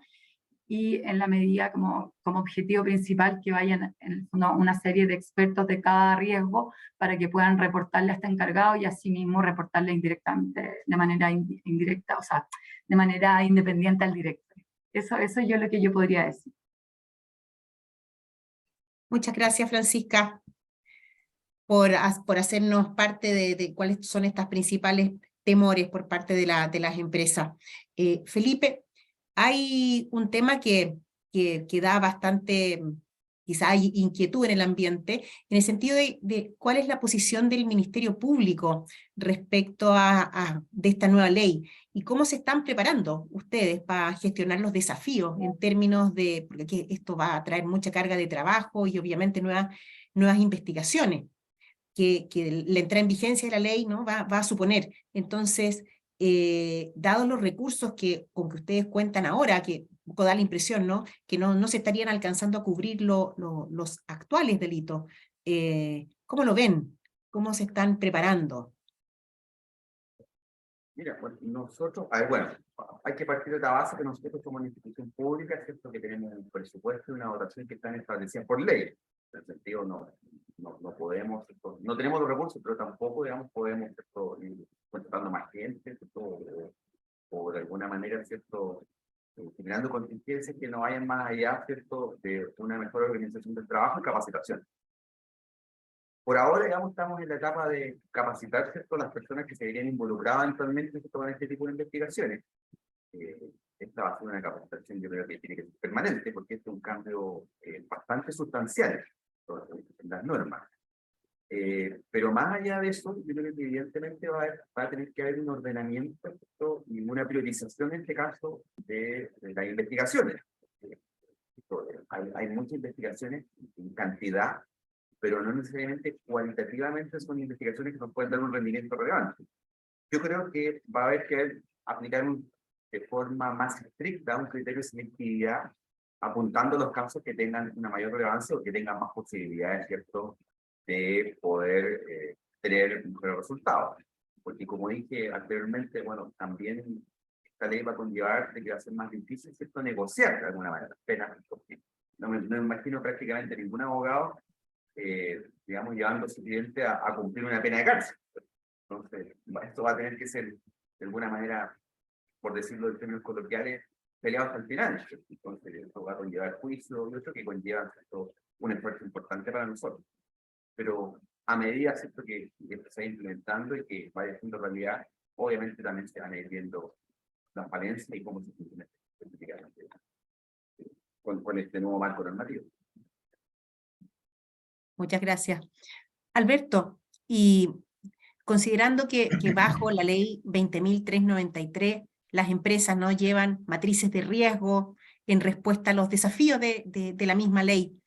y en la medida como objetivo principal que vayan en el fondo una serie de expertos de cada riesgo para que puedan reportarle a este encargado y asimismo reportarle indirectamente, de manera indirecta, o sea, de manera independiente al director. Eso es lo que yo podría decir. Muchas gracias, Francisca, por hacernos parte de cuáles son estas principales temores por parte de las empresas. Felipe, hay un tema que da bastante, quizá hay inquietud en el ambiente, en el sentido de cuál es la posición del Ministerio Público respecto de esta nueva ley, y cómo se están preparando ustedes para gestionar los desafíos en términos de, porque aquí esto va a traer mucha carga de trabajo y obviamente nuevas investigaciones que la entrada en vigencia de la ley, ¿no? va a suponer. Entonces, dados los recursos con que ustedes cuentan ahora, que un poco da la impresión, ¿no? que no se estarían alcanzando a cubrir los actuales delitos, ¿cómo lo ven? ¿Cómo se están preparando? Mira, bueno, nosotros, bueno, hay que partir de la base que nosotros somos una institución pública, ¿cierto? Que tenemos un presupuesto y una dotación que están establecidas por ley. En ese sentido, no podemos, no tenemos los recursos, pero tampoco, digamos, podemos, ¿cierto?, ir contratando más gente, ¿cierto? O de alguna manera, ¿cierto?, generando contingencias que no vayan más allá, ¿cierto?, de una mejor organización del trabajo y capacitación. Por ahora, digamos, estamos en la etapa de capacitar, ¿cierto?, las personas que se verían involucradas eventualmente, ¿cierto?, con este tipo de investigaciones. Esta va a ser una capacitación, yo creo que tiene que ser permanente, porque este es un cambio bastante sustancial en las normas. Pero más allá de eso, yo creo que evidentemente va a tener que haber un ordenamiento, ¿cierto?, y una priorización en este caso de las investigaciones. Hay muchas investigaciones en cantidad, pero no necesariamente cualitativamente son investigaciones que nos pueden dar un rendimiento relevante. Yo creo que va a haber que aplicar de forma más estricta un criterio de selectividad, apuntando a los casos que tengan una mayor relevancia o que tengan más posibilidades, ¿cierto?, de poder tener mejores resultados. Porque como dije anteriormente, bueno, también esta ley va a conllevar de que va a ser más difícil, ¿cierto?, negociar de alguna manera penas. No me imagino prácticamente ningún abogado, digamos, llevando a su cliente a cumplir una pena de cárcel. Entonces, esto va a tener que ser, de alguna manera, por decirlo en términos coloquiales, peleado hasta el final. Entonces, esto va a conllevar juicio y otro que conlleva, ¿cierto?, un esfuerzo importante para nosotros. Pero a medida, ¿cierto?, que se va implementando y que vaya siendo realidad, obviamente también se van a ir viendo las falencias y cómo se funciona con este nuevo marco normativo. Muchas gracias. Alberto, y considerando que bajo la ley 20.393 las empresas no llevan matrices de riesgo en respuesta a los desafíos de la misma ley,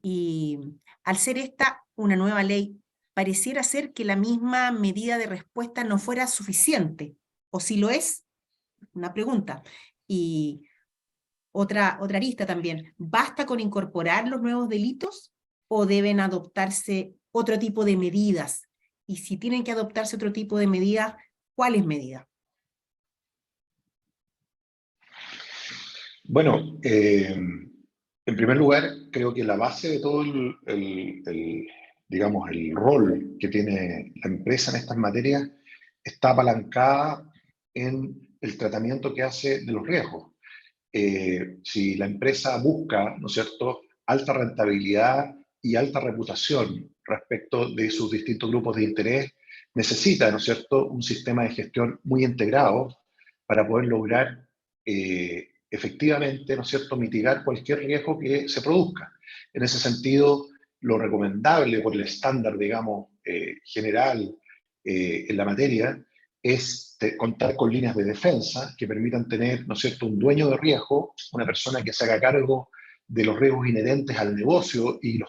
y al ser esta una nueva ley, pareciera ser que la misma medida de respuesta no fuera suficiente, o si lo es, una pregunta. Y otra arista también, ¿basta con incorporar los nuevos delitos o deben adoptarse otro tipo de medidas? Y si tienen que adoptarse otro tipo de medidas, ¿cuáles medidas? Bueno, en primer lugar, creo que la base de todo digamos, el rol que tiene la empresa en estas materias está apalancada en el tratamiento que hace de los riesgos. Si la empresa busca, ¿no es cierto?, alta rentabilidad y alta reputación respecto de sus distintos grupos de interés, necesita, ¿no es cierto?, un sistema de gestión muy integrado para poder lograr efectivamente, ¿no es cierto?, mitigar cualquier riesgo que se produzca. En ese sentido, lo recomendable por el estándar, digamos, general en la materia es contar con líneas de defensa que permitan tener, ¿no es cierto?, un dueño de riesgo, una persona que se haga cargo de los riesgos inherentes al negocio y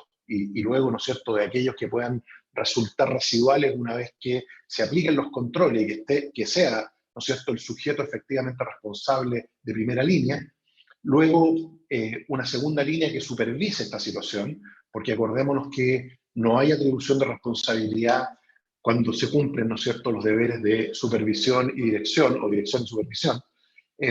luego, ¿no es cierto?, de aquellos que puedan resultar residuales una vez que se apliquen los controles y que sea, ¿no es cierto?, el sujeto efectivamente responsable de primera línea. Luego, una segunda línea que supervise esta situación, porque acordémonos que no hay atribución de responsabilidad cuando se cumplen, ¿no es cierto?, los deberes de supervisión y dirección, o dirección y supervisión,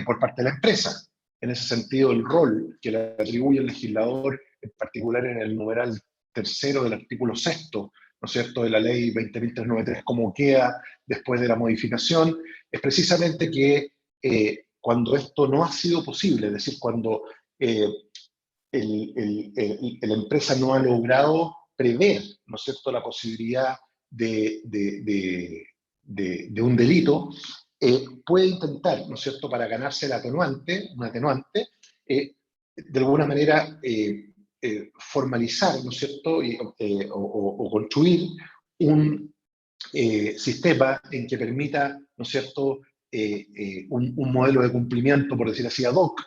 por parte de la empresa. En ese sentido, el rol que le atribuye el legislador, en particular en el numeral tercero del artículo 6º, ¿no es cierto?, de la ley 20.393, como queda después de la modificación, es precisamente que cuando esto no ha sido posible, es decir, cuando la empresa no ha logrado prever, ¿no es cierto?, la posibilidad de un delito, puede intentar, ¿no es cierto?, para ganarse un atenuante, de alguna manera formalizar, ¿no es cierto?, o construir un sistema en que permita, ¿no es cierto?, un modelo de cumplimiento, por decir así, ad hoc.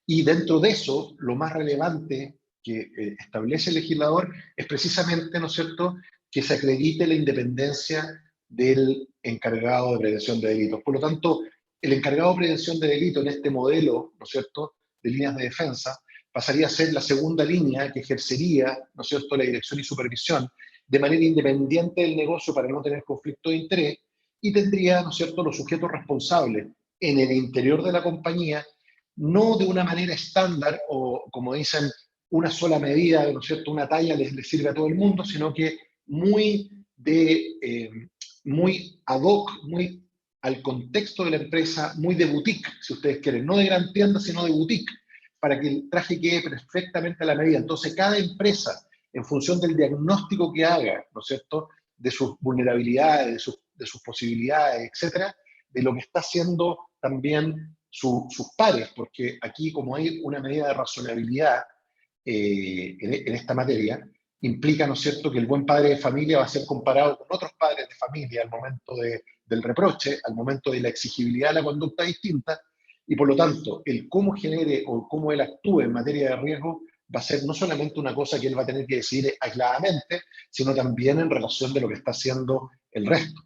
Y dentro de eso, lo más relevante que establece el legislador es precisamente, ¿no es cierto?, que se acredite la independencia del encargado de prevención de delitos. Por lo tanto, el encargado de prevención de delitos en este modelo, ¿no es cierto?, de líneas de defensa, pasaría a ser la segunda línea que ejercería, ¿no es cierto?, la dirección y supervisión de manera independiente del negocio para no tener conflicto de interés, y tendría, ¿no es cierto?, los sujetos responsables en el interior de la compañía, no de una manera estándar o, como dicen, una sola medida, ¿no es cierto?, una talla les sirve a todo el mundo, sino que muy ad hoc, muy al contexto de la empresa, muy de boutique, si ustedes quieren, no de gran tienda, sino de boutique, para que el traje quede perfectamente a la medida. Entonces, cada empresa en función del diagnóstico que haga, ¿no es cierto?, de sus vulnerabilidades, de sus posibilidades, etcétera, de lo que está haciendo también sus pares, porque aquí, como hay una medida de razonabilidad en esta materia, implica, ¿no es cierto?, que el buen padre de familia va a ser comparado con otros padres de familia al momento del reproche, al momento de la exigibilidad de la conducta distinta, y por lo tanto, el cómo genere o cómo él actúe en materia de riesgo va a ser no solamente una cosa que él va a tener que decidir aisladamente, sino también en relación de lo que está haciendo el resto.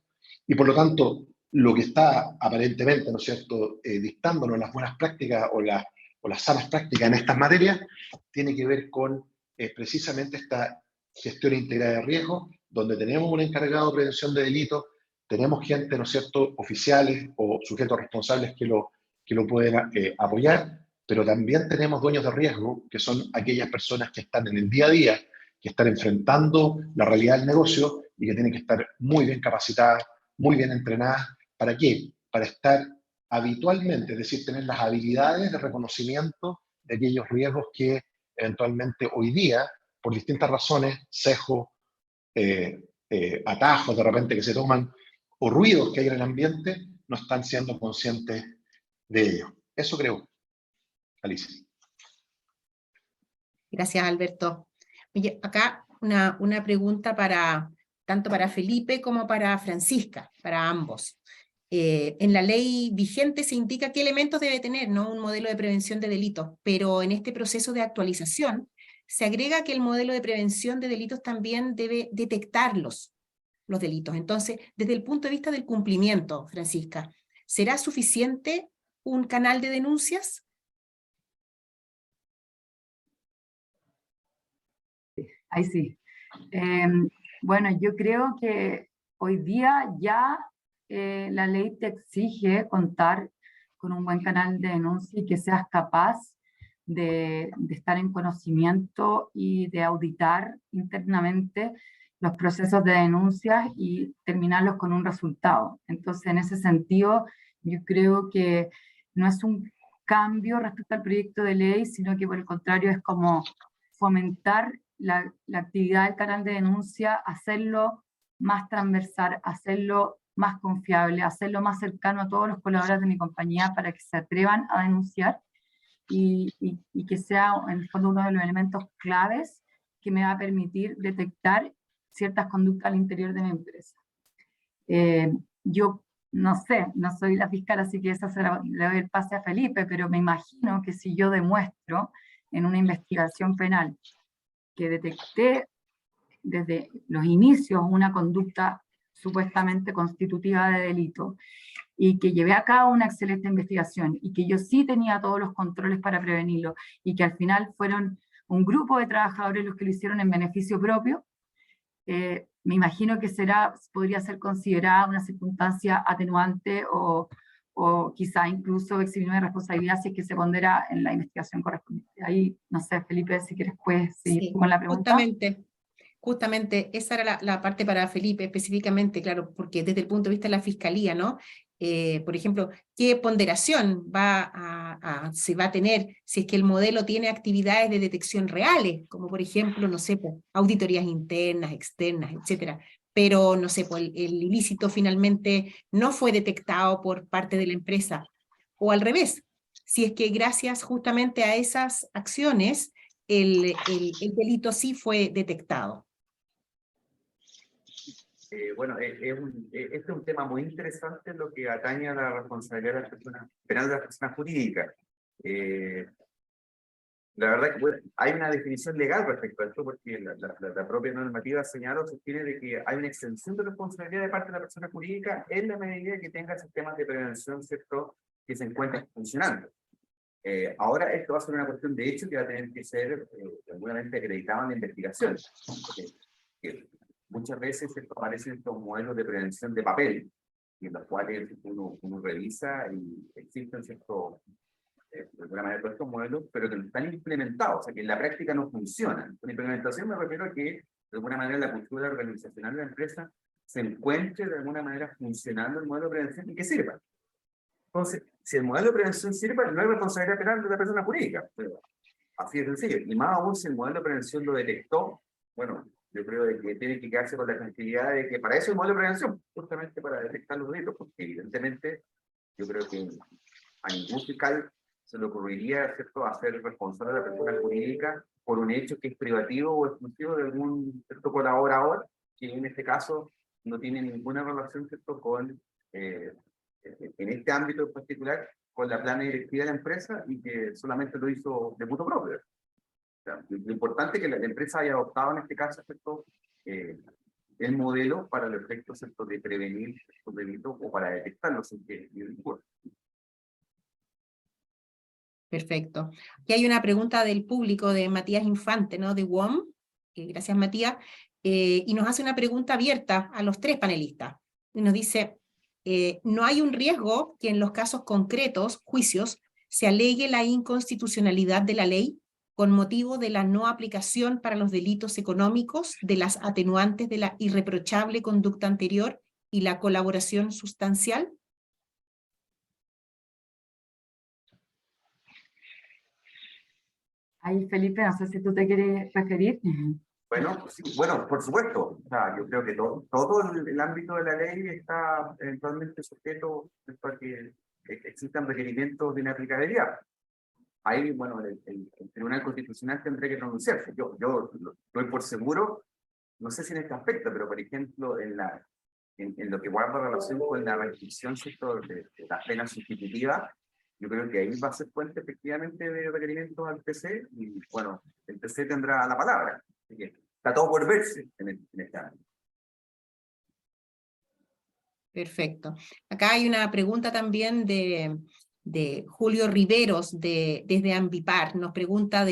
Y por lo tanto, lo que está aparentemente, ¿no es cierto?, dictándonos las buenas prácticas o las sanas prácticas en estas materias, tiene que ver con precisamente esta gestión integrada de riesgo, donde tenemos un encargado de prevención de delitos, tenemos gente, ¿no es cierto?, oficiales o sujetos responsables que lo pueden apoyar, pero también tenemos dueños de riesgo, que son aquellas personas que están en el día a día, que están enfrentando la realidad del negocio y que tienen que estar muy bien capacitadas, muy bien entrenadas. ¿Para qué? Para estar habitualmente, es decir, tener las habilidades de reconocimiento de aquellos riesgos que eventualmente hoy día, por distintas razones, sesgo, atajos de repente que se toman, o ruidos que hay en el ambiente, no están siendo conscientes de ello. Eso creo, Alicia. Gracias, Alberto. Oye, acá una pregunta tanto para Felipe como para Francisca, para ambos. En la ley vigente se indica qué elementos debe tener, ¿no?, un modelo de prevención de delitos, pero en este proceso de actualización se agrega que el modelo de prevención de delitos también debe detectar los delitos. Entonces, desde el punto de vista del cumplimiento, Francisca, ¿será suficiente un canal de denuncias? Ahí sí. Bueno, yo creo que hoy día ya la ley te exige contar con un buen canal de denuncia y que seas capaz de estar en conocimiento y de auditar internamente los procesos de denuncias y terminarlos con un resultado. Entonces, en ese sentido, yo creo que no es un cambio respecto al proyecto de ley, sino que por el contrario es como fomentar la actividad del canal de denuncia, hacerlo más transversal, hacerlo más confiable, hacerlo más cercano a todos los colaboradores de mi compañía para que se atrevan a denunciar y que sea en el fondo uno de los elementos claves que me va a permitir detectar ciertas conductas al interior de mi empresa. Yo no sé, no soy la fiscal, así que esa le doy el pase a Felipe, pero me imagino que si yo demuestro en una investigación penal que detecté desde los inicios una conducta supuestamente constitutiva de delito y que llevé a cabo una excelente investigación y que yo sí tenía todos los controles para prevenirlo y que al final fueron un grupo de trabajadores los que lo hicieron en beneficio propio, me imagino que podría ser considerada una circunstancia atenuante o quizá incluso eximir de responsabilidad si es que se pondera en la investigación correspondiente. Ahí, no sé, Felipe, si quieres pues seguir con la pregunta. Justamente esa era la parte para Felipe específicamente, claro, porque desde el punto de vista de la fiscalía, ¿no? Por ejemplo, ¿qué ponderación se va a tener si es que el modelo tiene actividades de detección reales, como por ejemplo, no sé, pues, auditorías internas, externas, etcétera? Pero, no sé, pues, el ilícito finalmente no fue detectado por parte de la empresa, o al revés, si es que gracias justamente a esas acciones el delito sí fue detectado. Bueno, este es un tema muy interesante en lo que atañe a la responsabilidad de las personas penal de las personas jurídicas. La verdad que bueno, hay una definición legal respecto a esto, porque la propia normativa señala o sostiene de que hay una extensión de responsabilidad de parte de la persona jurídica en la medida que tenga sistemas de prevención, ¿cierto?, que se encuentren funcionando. Ahora esto va a ser una cuestión de hecho que va a tener que ser seguramente acreditada en la investigación. Muchas veces aparecen estos modelos de prevención de papel, en los cuales uno revisa y existen ciertos, de alguna manera, todos estos modelos, pero que no están implementados, o sea, que en la práctica no funcionan. Con implementación me refiero a que, de alguna manera, la cultura organizacional de la empresa se encuentre, de alguna manera, funcionando el modelo de prevención y que sirva. Entonces, si el modelo de prevención sirve, no hay responsabilidad penal de la persona jurídica. Pero así de sencillo. Y más aún si el modelo de prevención lo detectó bueno, yo creo de que tiene que quedarse con la tranquilidad de que para eso es el modelo de prevención, justamente para detectar los delitos, porque evidentemente yo creo que a ningún fiscal se le ocurriría, ¿cierto?, hacer responsable a la persona jurídica por un hecho que es privativo o exclusivo de algún, ¿cierto?, colaborador, que en este caso no tiene ninguna relación, ¿cierto?, con, en este ámbito en particular, con la plana directiva de la empresa y que solamente lo hizo de mutuo propio. O sea, lo importante es que la empresa haya adoptado en este caso, ¿cierto?, el modelo para los efectos, ¿cierto?, de prevenir estos delitos o para detectarlos en que ocurren. Perfecto. Aquí hay una pregunta del público de Matías Infante, ¿no? De WOM. Gracias, Matías. Y nos hace una pregunta abierta a los tres panelistas. Y nos dice, ¿no hay un riesgo que en los casos concretos, juicios, se alegue la inconstitucionalidad de la ley con motivo de la no aplicación para los delitos económicos de las atenuantes de la irreprochable conducta anterior y la colaboración sustancial? Ahí, Felipe, no sé si tú te quieres referir. Bueno, sí, bueno, por supuesto. O sea, yo creo que todo el ámbito de la ley está eventualmente sujeto a que existan requerimientos de inaplicabilidad. Ahí, bueno, el Tribunal Constitucional tendrá que pronunciarse. Yo doy por seguro, no sé si en este aspecto, pero por ejemplo, en lo que guarda relación con la restricción, ¿cierto?, de las penas sustitutivas, yo creo que ahí va a ser fuente efectivamente de requerimientos al TC y bueno, el TC tendrá la palabra. Así que está todo por verse en este ámbito. Perfecto. Acá hay una pregunta también de Julio Riveros desde Ambipar. Nos pregunta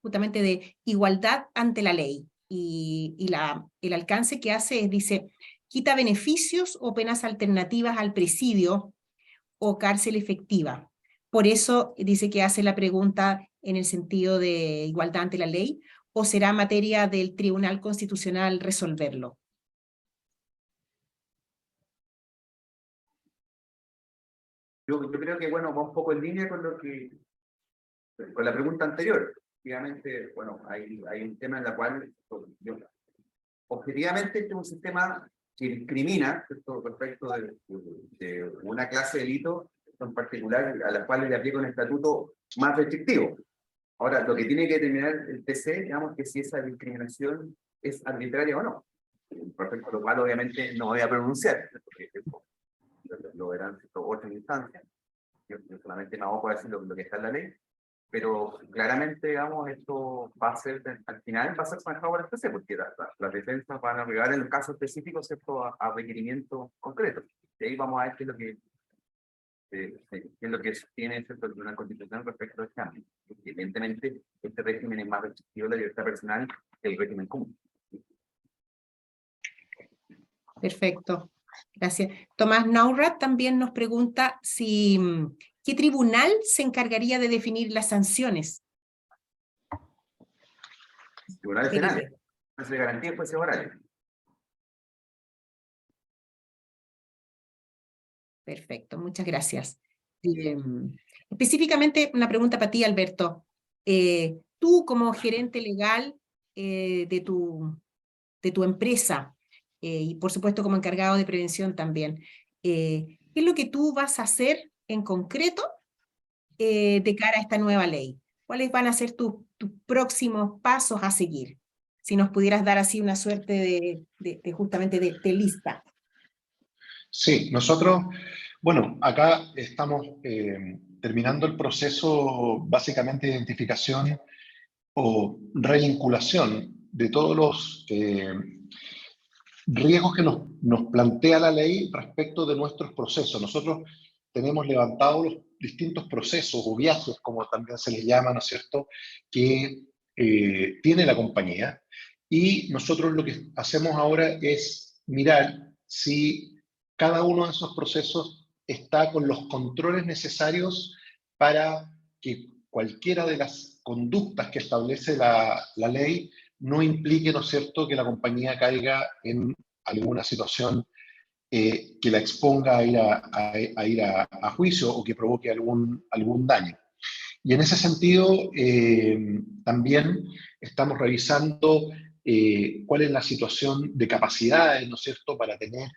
justamente de igualdad ante la ley. Y el alcance que hace es, dice, quita beneficios o penas alternativas al presidio o cárcel efectiva. Por eso dice que hace la pregunta en el sentido de igualdad ante la ley, o será materia del Tribunal Constitucional resolverlo. Yo creo que, bueno, va un poco en línea con con la pregunta anterior. Obviamente, bueno, hay un tema en el cual, objetivamente, este es un sistema que discrimina, ¿cierto?, respecto de una clase de delito en particular a la cual le aplica un estatuto más restrictivo. Ahora, lo que tiene que determinar el TC, digamos, que si esa discriminación es arbitraria o no. Respecto a lo cual, obviamente, no voy a pronunciar, porque lo verán otras instancias. Yo solamente me voy a decir lo que está en la ley, pero claramente, digamos, esto va a ser, al final va a ser manejado por el TC, porque las defensas van a arribar en los casos específicos, ¿cierto?, a requerimientos concretos. Y ahí vamos a ver qué es lo que tiene, ¿cierto?, el Tribunal Constitucional respecto a este ámbito. Porque evidentemente este régimen es más restrictivo de la libertad personal que el régimen común. Perfecto. Gracias. Tomás Naurrat también nos pregunta si ¿qué tribunal se encargaría de definir las sanciones? Tribunales penales, jueces de garantía y jueces orales. Perfecto, muchas gracias. Específicamente una pregunta para ti, Alberto. Tú como gerente legal de tu empresa, y por supuesto como encargado de prevención también, ¿qué es lo que tú vas a hacer en concreto de cara a esta nueva ley? ¿Cuáles van a ser tus próximos pasos a seguir? Si nos pudieras dar así una suerte justamente de lista. Sí, nosotros, bueno, acá estamos terminando el proceso básicamente de identificación o revinculación de todos los riesgos que nos plantea la ley respecto de nuestros procesos. Nosotros tenemos levantados los distintos procesos o viajes, como también se les llama, ¿no es cierto?, que tiene la compañía. Y nosotros lo que hacemos ahora es mirar si cada uno de esos procesos está con los controles necesarios para que cualquiera de las conductas que establece la ley no implique, ¿no es cierto?, que la compañía caiga en alguna situación que la exponga a ir a juicio o que provoque algún daño. Y en ese sentido, también estamos revisando cuál es la situación de capacidades, ¿no es cierto?, para tener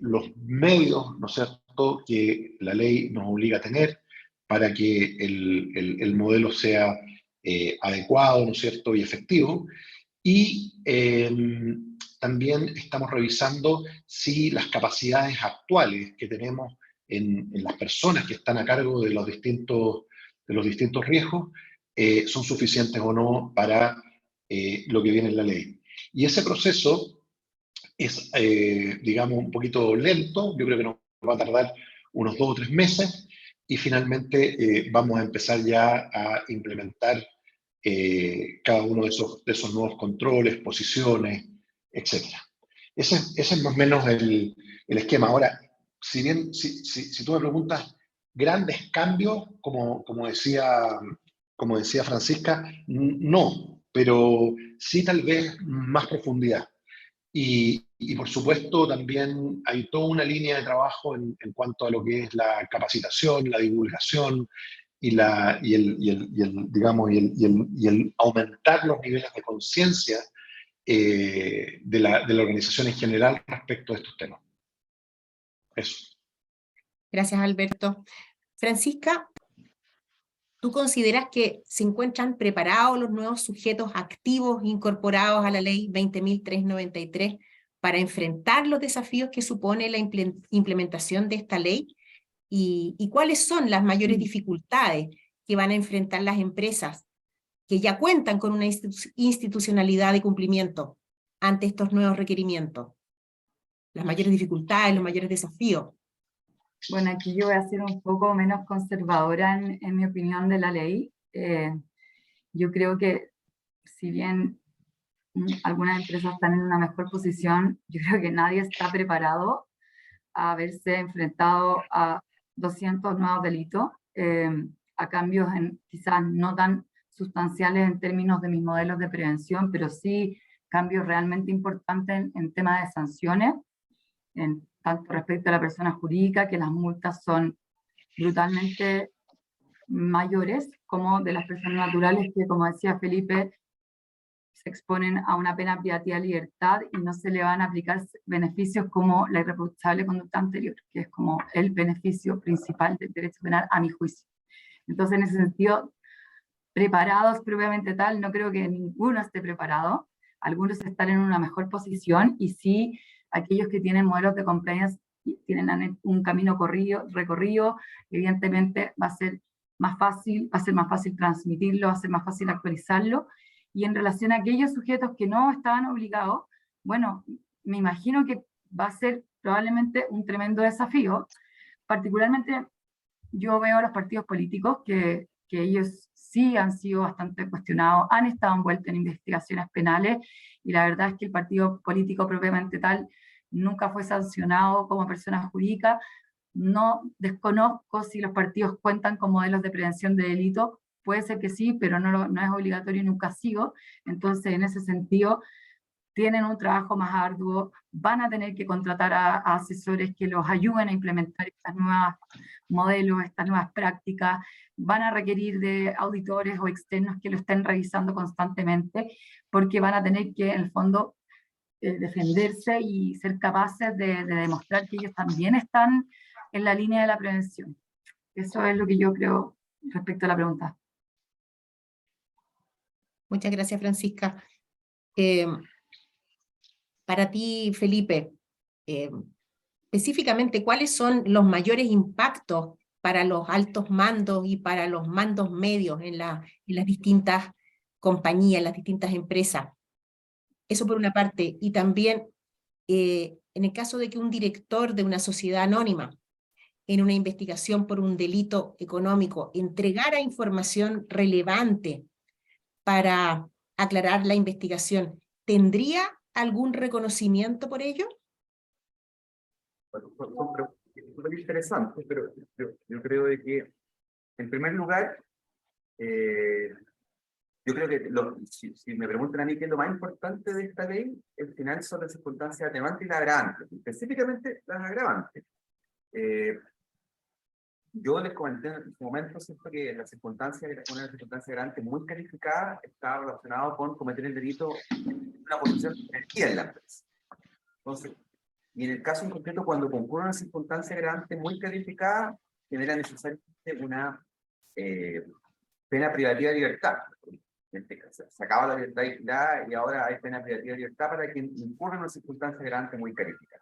los medios, ¿no es cierto?, que la ley nos obliga a tener para que el modelo sea adecuado, ¿no es cierto?, y efectivo. Y también estamos revisando si las capacidades actuales que tenemos en las personas que están a cargo de los distintos riesgos son suficientes o no para lo que viene en la ley. Y ese proceso es, digamos, un poquito lento. Yo creo que nos va a tardar unos 2 o 3 meses y finalmente vamos a empezar ya a implementar cada uno de esos nuevos controles, posiciones, etc. Ese es más o menos el esquema. Ahora, si bien, si tú me preguntas, grandes cambios, como decía Francisca, no, pero sí tal vez más profundidad. Y por supuesto también hay toda una línea de trabajo en cuanto a lo que es la capacitación, la divulgación y el aumentar los niveles de conciencia de la organización en general respecto a estos temas. Eso. Gracias, Alberto. Francisca, ¿tú consideras que se encuentran preparados los nuevos sujetos activos incorporados a la ley 20.393 para enfrentar los desafíos que supone la implementación de esta ley? ¿Y cuáles son las mayores dificultades que van a enfrentar las empresas que ya cuentan con una institucionalidad de cumplimiento ante estos nuevos requerimientos? Las mayores dificultades, los mayores desafíos. Bueno, aquí yo voy a ser un poco menos conservadora en mi opinión de la ley. Yo creo que si bien algunas empresas están en una mejor posición, yo creo que nadie está preparado a verse enfrentado a 200 nuevos delitos, a cambios quizás no tan sustanciales en términos de mis modelos de prevención, pero sí cambios realmente importantes en temas de sanciones, tanto respecto a la persona jurídica, que las multas son brutalmente mayores, como de las personas naturales, que, como decía Felipe, se exponen a una pena privativa de libertad y no se le van a aplicar beneficios como la irreprochable conducta anterior, que es como el beneficio principal del derecho penal, a mi juicio. Entonces, en ese sentido, preparados propiamente tal, no creo que ninguno esté preparado. Algunos están en una mejor posición, y sí, aquellos que tienen modelos de compliance tienen un camino recorrido, evidentemente va a ser más fácil transmitirlo, va a ser más fácil actualizarlo. Y en relación a aquellos sujetos que no estaban obligados, bueno, me imagino que va a ser probablemente un tremendo desafío. Particularmente yo veo a los partidos políticos que ellos sí han sido bastante cuestionados, han estado envueltos en investigaciones penales, y la verdad es que el partido político propiamente tal nunca fue sancionado como persona jurídica. No desconozco si los partidos cuentan con modelos de prevención de delito, puede ser que sí, pero no es obligatorio y nunca ha sido. Entonces, en ese sentido, tienen un trabajo más arduo, van a tener que contratar a asesores que los ayuden a implementar estas nuevas modelos, estas nuevas prácticas, van a requerir de auditores o externos que lo estén revisando constantemente, porque van a tener que, en el fondo, defenderse y ser capaces de demostrar que ellos también están en la línea de la prevención. Eso es lo que yo creo respecto a la pregunta. Muchas gracias, Francisca. Para ti, Felipe, específicamente, ¿cuáles son los mayores impactos para los altos mandos y para los mandos medios en las distintas compañías, en las distintas empresas? Eso por una parte. Y también, en el caso de que un director de una sociedad anónima, en una investigación por un delito económico, entregara información relevante para aclarar la investigación, ¿tendría algún reconocimiento por ello? Bueno, son preguntas interesantes, pero yo creo de que, en primer lugar, yo creo que si me preguntan a mí qué es lo más importante de esta ley, al final son las circunstancias atenuantes y las agravantes, específicamente las agravantes. yo les comenté en su momento, ¿cierto?, que la circunstancia, una circunstancia grande muy calificada está relacionado con cometer el delito en una posición de jerarquía en la empresa. Entonces, y en el caso en concreto, cuando concurre una circunstancia grande muy calificada, genera necesariamente una pena privativa de libertad. En este caso, se acaba la libertad y ahora hay pena privativa de libertad para quien incurre en una circunstancia grande muy calificada.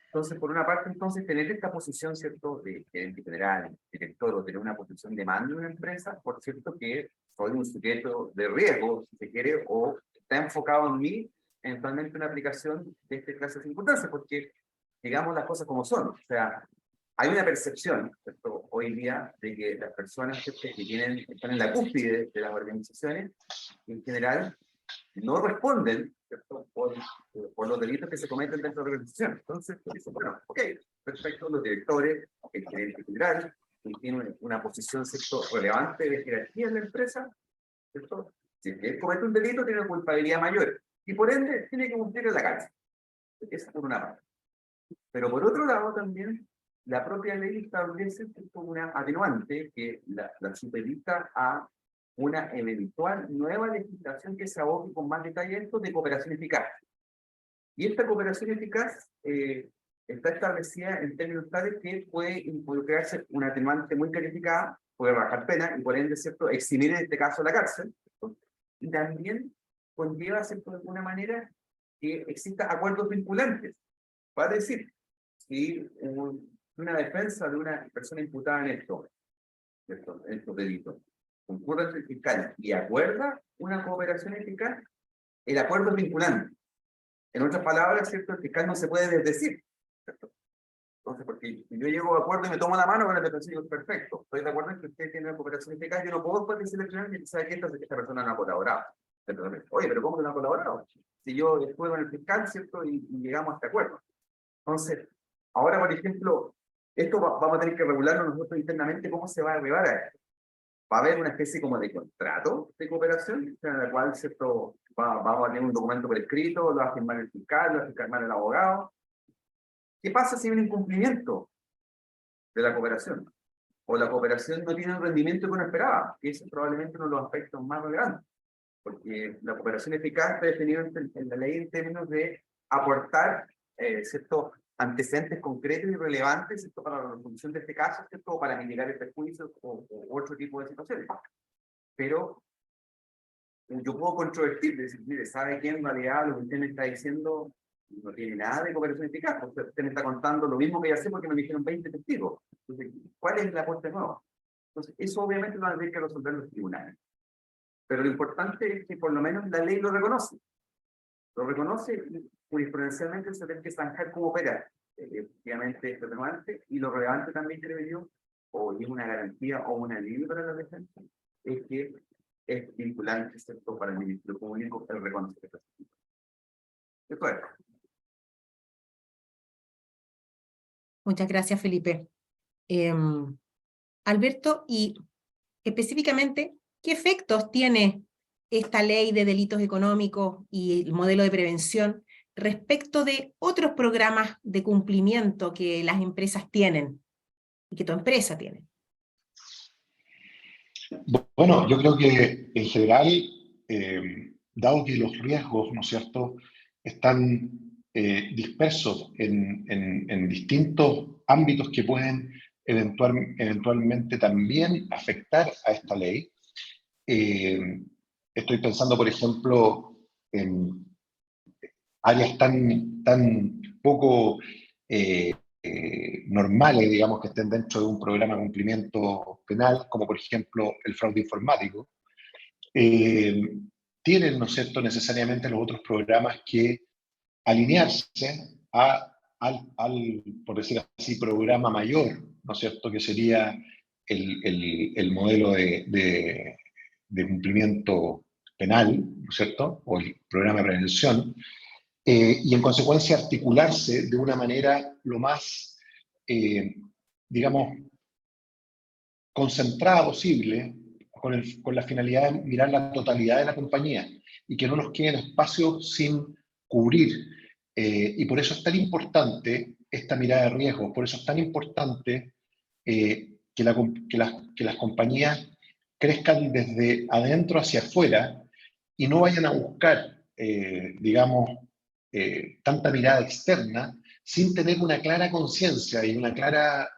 Entonces, por una parte, entonces, tener esta posición, ¿cierto?, de gerente general, director, o tener una posición de mando en una empresa, por cierto que soy un sujeto de riesgo, si se quiere, o está enfocado en mí, eventualmente una aplicación de esta clase de circunstancias, porque, digamos las cosas como son. O sea, hay una percepción, ¿cierto?, hoy día, de que las personas, ¿cierto?, que están en la cúspide de las organizaciones, en general, no responden, ¿cierto?, por los delitos que se cometen dentro de la organización. Entonces, dicen, bueno, ok, perfecto, los directores, el gerente general, que tiene una posición, ¿cierto?, relevante de jerarquía en la empresa, ¿cierto?, si él comete un delito, tiene una culpabilidad mayor, y por ende, tiene que cumplir en la cárcel. Esa por una parte. Pero por otro lado, también, la propia ley establece, ¿cierto?, una atenuante que la supedita a una eventual nueva legislación que se aboque con más detalle esto de cooperación eficaz. Y esta cooperación eficaz está establecida en términos tales que puede involucrarse una atenuante muy calificada, puede bajar pena y por ende, ¿cierto?, eximir en este caso la cárcel, ¿cierto? Y también conlleva, ¿cierto?, de alguna manera que exista acuerdos vinculantes. Va a decir, si una defensa de una persona imputada en estos delitos concurre ante el fiscal y acuerda una cooperación eficaz, el acuerdo es vinculante. En otras palabras, ¿cierto?, el fiscal no se puede desdecir, ¿cierto? Entonces, porque si yo llego a acuerdo y me tomo la mano con el defensor y digo, perfecto, estoy de acuerdo en que usted tiene una cooperación eficaz, yo no puedo después decirle al tribunal que sabe que esta persona no ha colaborado. Entonces, oye, pero ¿cómo que no ha colaborado? Si yo estuve con el fiscal, ¿cierto?, y llegamos a este acuerdo. Entonces, ahora, por ejemplo, esto vamos a tener que regularlo nosotros internamente, ¿cómo se va a arribar a esto? Va a haber una especie como de contrato de cooperación, en la cual, ¿cierto?, vamos a tener un documento por escrito, lo va a firmar el fiscal, lo va a firmar el abogado. ¿Qué pasa si hay un incumplimiento de la cooperación? O la cooperación no tiene el rendimiento que uno esperaba, que es probablemente uno de los aspectos más relevantes, porque la cooperación eficaz está definida en la ley en términos de aportar ciertos antecedentes concretos y relevantes, ¿cierto?, para la resolución de este caso, ¿cierto?, o para mitigar el perjuicio o otro tipo de situaciones. Pero yo puedo controvertir, decir, mire, ¿sabe qué? En realidad lo que usted me está diciendo no tiene nada de cooperación eficaz. Usted me está contando lo mismo que ya sé porque me dijeron 20 testigos. Entonces, ¿cuál es la aporte nuevo? Entonces, eso obviamente lo van a tener que resolver los tribunales. Pero lo importante es que por lo menos la ley lo reconoce. Lo reconoce y jurisprudencialmente se tiene que zanjar cómo opera efectivamente este atenuante, y lo relevante también, creo yo, o es una garantía o una ley para la defensa, es que es vinculante, ¿cierto?, para el Ministerio Público el reconocer esta situación. Esto es. Muchas gracias, Felipe. Alberto, y específicamente, ¿qué efectos tiene esta ley de delitos económicos y el modelo de prevención respecto de otros programas de cumplimiento que las empresas tienen y que tu empresa tiene? Bueno, yo creo que en general, dado que los riesgos, ¿no es cierto?, están dispersos en distintos ámbitos que pueden eventualmente también afectar a esta ley. Estoy pensando, por ejemplo, en áreas tan poco normales, digamos, que estén dentro de un programa de cumplimiento penal, como por ejemplo el fraude informático. Tienen, ¿no es cierto?, necesariamente los otros programas que alinearse al, por decir así, programa mayor, ¿no es cierto?, que sería el modelo de cumplimiento penal, ¿no es cierto?, o el programa de prevención, y en consecuencia articularse de una manera lo más, digamos, concentrada posible, con la finalidad de mirar la totalidad de la compañía y que no nos queden espacios sin cubrir. Y por eso es tan importante esta mirada de riesgo, por eso es tan importante que las compañías crezcan desde adentro hacia afuera y no vayan a buscar, digamos, tanta mirada externa sin tener una clara conciencia y una clara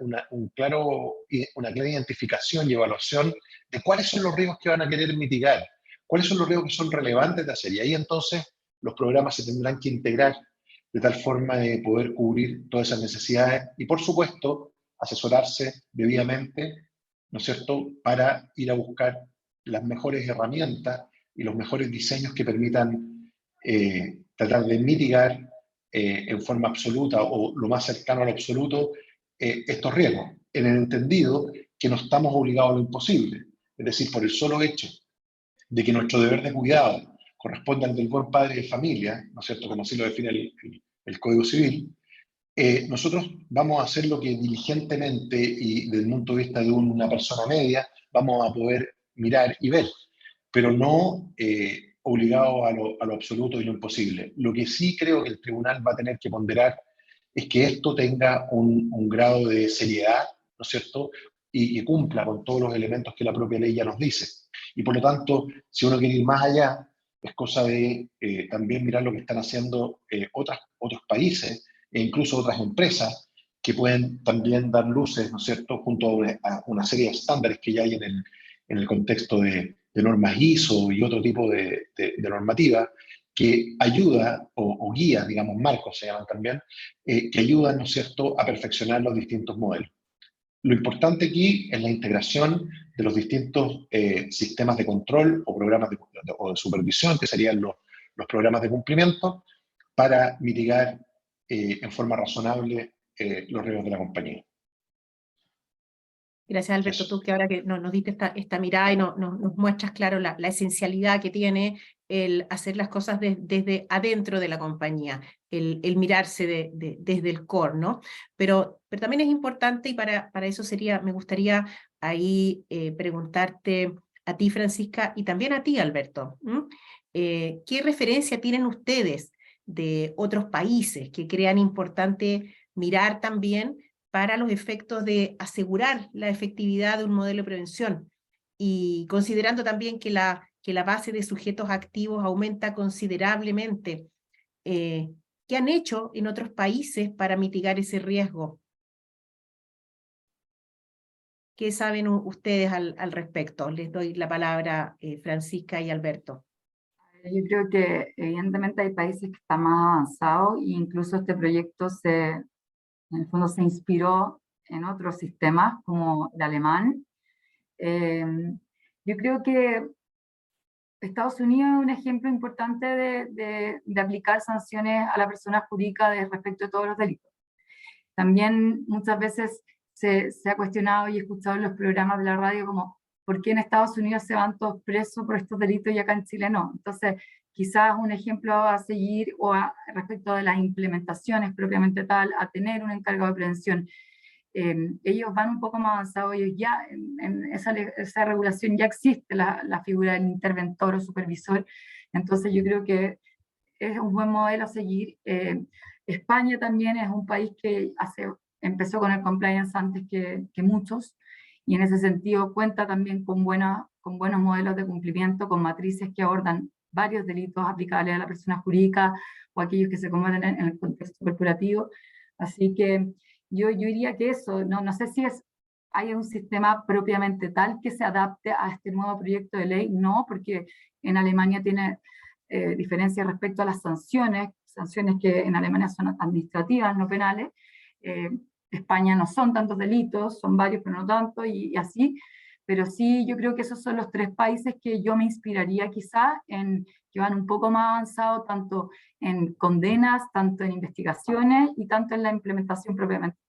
identificación y evaluación de cuáles son los riesgos que van a querer mitigar, cuáles son los riesgos que son relevantes de hacer. Y ahí entonces los programas se tendrán que integrar de tal forma de poder cubrir todas esas necesidades y, por supuesto, asesorarse debidamente, ¿no es cierto?, para ir a buscar las mejores herramientas y los mejores diseños que permitan tratar de mitigar en forma absoluta o lo más cercano al absoluto estos riesgos, en el entendido que no estamos obligados a lo imposible. Es decir, por el solo hecho de que nuestro deber de cuidado corresponde al del buen padre de familia, ¿no es cierto?, como así lo define el Código Civil, nosotros vamos a hacer lo que diligentemente y desde el punto de vista de una persona media vamos a poder mirar y ver, pero no obligado a lo absoluto y lo imposible. Lo que sí creo que el tribunal va a tener que ponderar es que esto tenga un grado de seriedad, ¿no es cierto?, y que cumpla con todos los elementos que la propia ley ya nos dice. Y por lo tanto, si uno quiere ir más allá, es cosa de también mirar lo que están haciendo otros países e incluso otras empresas que pueden también dar luces, ¿no es cierto?, junto a una serie de estándares que ya hay en el contexto de normas ISO y otro tipo de normativa que ayuda o guía, digamos, marcos se llaman también, que ayudan, ¿no es cierto?, a perfeccionar los distintos modelos. Lo importante aquí es la integración de los distintos sistemas de control o programas o de supervisión, que serían los programas de cumplimiento, para mitigar en forma razonable los riesgos de la compañía. Gracias, Alberto, tú que ahora que nos diste esta mirada y nos muestras claro la esencialidad que tiene el hacer las cosas desde adentro de la compañía, el mirarse desde el core, ¿no? Pero también es importante, y para eso me gustaría ahí preguntarte a ti, Francisca, y también a ti, Alberto, ¿qué referencia tienen ustedes de otros países que crean importante mirar también para los efectos de asegurar la efectividad de un modelo de prevención? Y considerando también que la base de sujetos activos aumenta considerablemente, ¿qué han hecho en otros países para mitigar ese riesgo? ¿Qué saben ustedes al respecto? Les doy la palabra, Francisca y Alberto. Yo creo que evidentemente hay países que están más avanzados e incluso este proyecto en el fondo se inspiró en otros sistemas como el alemán. Yo creo que Estados Unidos es un ejemplo importante de aplicar sanciones a la persona jurídica respecto de todos los delitos. También muchas veces se ha cuestionado y he escuchado en los programas de la radio como ¿por qué en Estados Unidos se van todos presos por estos delitos y acá en Chile no? Entonces, quizás un ejemplo a seguir respecto de las implementaciones propiamente tal, a tener un encargado de prevención. Ellos van un poco más avanzados, ellos ya en esa regulación ya existe la figura del interventor o supervisor, entonces yo creo que es un buen modelo a seguir. España también es un país que empezó con el compliance antes que muchos, y en ese sentido cuenta también con buenos modelos de cumplimiento, con matrices que abordan varios delitos aplicables a la persona jurídica o aquellos que se cometen en el contexto corporativo. Así que yo diría que eso, no sé si hay un sistema propiamente tal que se adapte a este nuevo proyecto de ley, no, porque en Alemania tiene diferencias respecto a las sanciones que en Alemania son administrativas, no penales. España no son tantos delitos, son varios pero no tanto, y así, pero sí yo creo que esos son los tres países que yo me inspiraría quizá que van un poco más avanzados tanto en condenas, tanto en investigaciones y tanto en la implementación propiamente.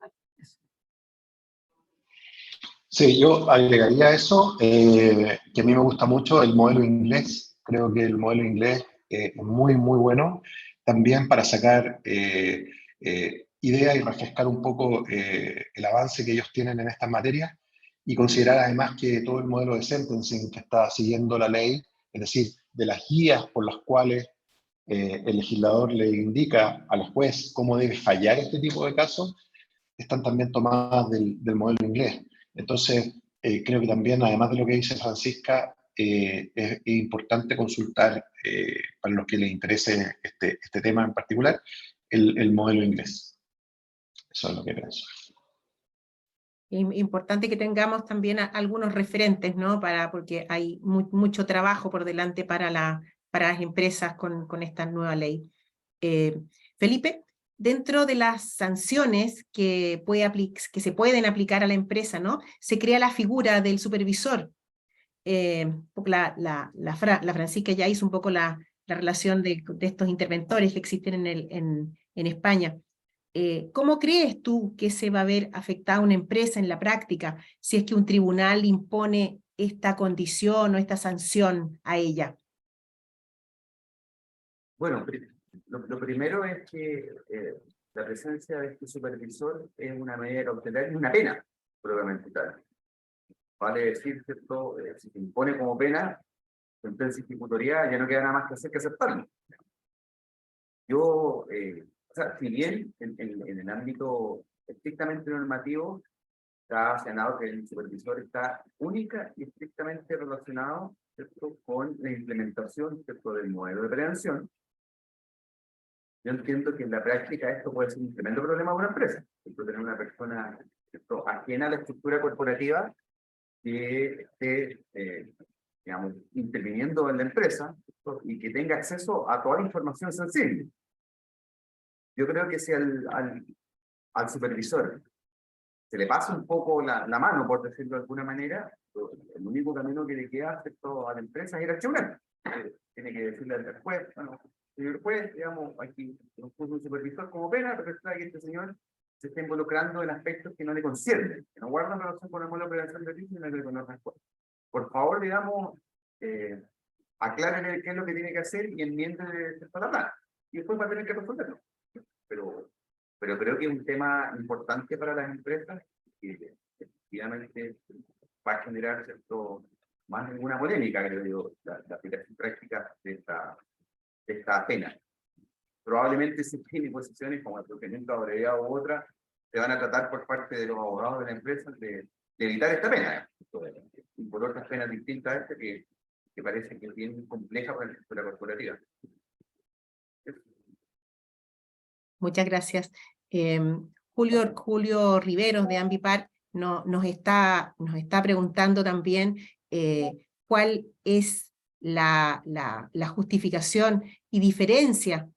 Sí, yo agregaría a eso, que a mí me gusta mucho el modelo inglés. Creo que el modelo inglés es muy, muy bueno, también para sacar ideas y refrescar un poco el avance que ellos tienen en estas materias, y considerar además que todo el modelo de sentencing que está siguiendo la ley, es decir, de las guías por las cuales el legislador le indica a los jueces cómo debe fallar este tipo de casos, están también tomadas del modelo inglés. Entonces, creo que también, además de lo que dice Francisca, es importante consultar, para los que les interese este tema en particular, el modelo inglés. Eso es lo que pienso. Importante que tengamos también algunos referentes, ¿no? Porque hay mucho trabajo por delante para las empresas con esta nueva ley. Felipe, dentro de las sanciones que se pueden aplicar a la empresa, ¿no? Se crea la figura del supervisor. La Francisca ya hizo un poco la relación de estos interventores que existen en España. ¿Cómo crees tú que se va a ver afectada una empresa en la práctica si es que un tribunal impone esta condición o esta sanción a ella? Bueno, lo primero es que la presencia de este supervisor es una medida cautelar y una pena, propiamente tal. Vale decir, ¿cierto? Si se impone como pena, entonces ejecutoría ya no queda nada más que hacer que aceptarlo. Yo, o sea, si bien en el ámbito estrictamente normativo está señalado que el supervisor está única y estrictamente relacionado, ¿cierto?, con la implementación, ¿cierto?, del modelo de prevención, yo entiendo que en la práctica esto puede ser un tremendo problema para una empresa. Tener una persona, ¿cierto?, ajena a la estructura corporativa que esté, digamos, interviniendo en la empresa, ¿cierto?, y que tenga acceso a toda la información sensible. Yo creo que si al supervisor se le pasa un poco la mano, por decirlo de alguna manera, el único camino que le queda, ¿cierto?, a la empresa es ir al tribunal. Tiene que decirle al juez, bueno, señor juez, digamos, aquí nos puso un supervisor como pena, pero está que este señor se está involucrando en aspectos que no le conciernen, que no guardan relación con el modelo de prevención de riesgo y no le conocen. Por favor, digamos, aclárenle qué es lo que tiene que hacer y enmiende la plana. Y después va a tener que resolverlo. Pero creo que es un tema importante para las empresas que efectivamente va a generar, ¿cierto?, más de ninguna polémica, creo yo, la aplicación práctica de esta pena. Probablemente si tiene posiciones como el procedimiento abreviado u otra, se van a tratar por parte de los abogados de la empresa de evitar esta pena. Y por otras penas distintas a esta que parece que es bien compleja para la estructura corporativa. Muchas gracias. Julio Riveros de Ambipar nos está preguntando también cuál es la justificación y diferencia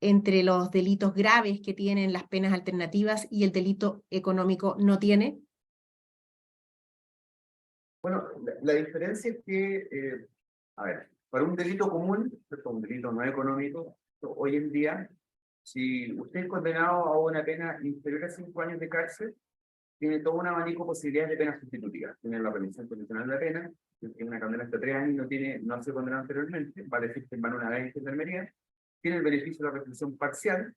entre los delitos graves que tienen las penas alternativas y el delito económico no tiene. Bueno, la diferencia es que, a ver, para un delito común, un delito no económico, hoy en día, si usted es condenado a una pena inferior a 5 años de cárcel, tiene todo un abanico de posibilidades de penas sustitutivas. Tiene la remisión condicional de la pena, tiene una condena hasta 3 años y no ha sido condenado anteriormente, va a decir que van una vez en gendarmería. Tiene el beneficio de la reclusión parcial,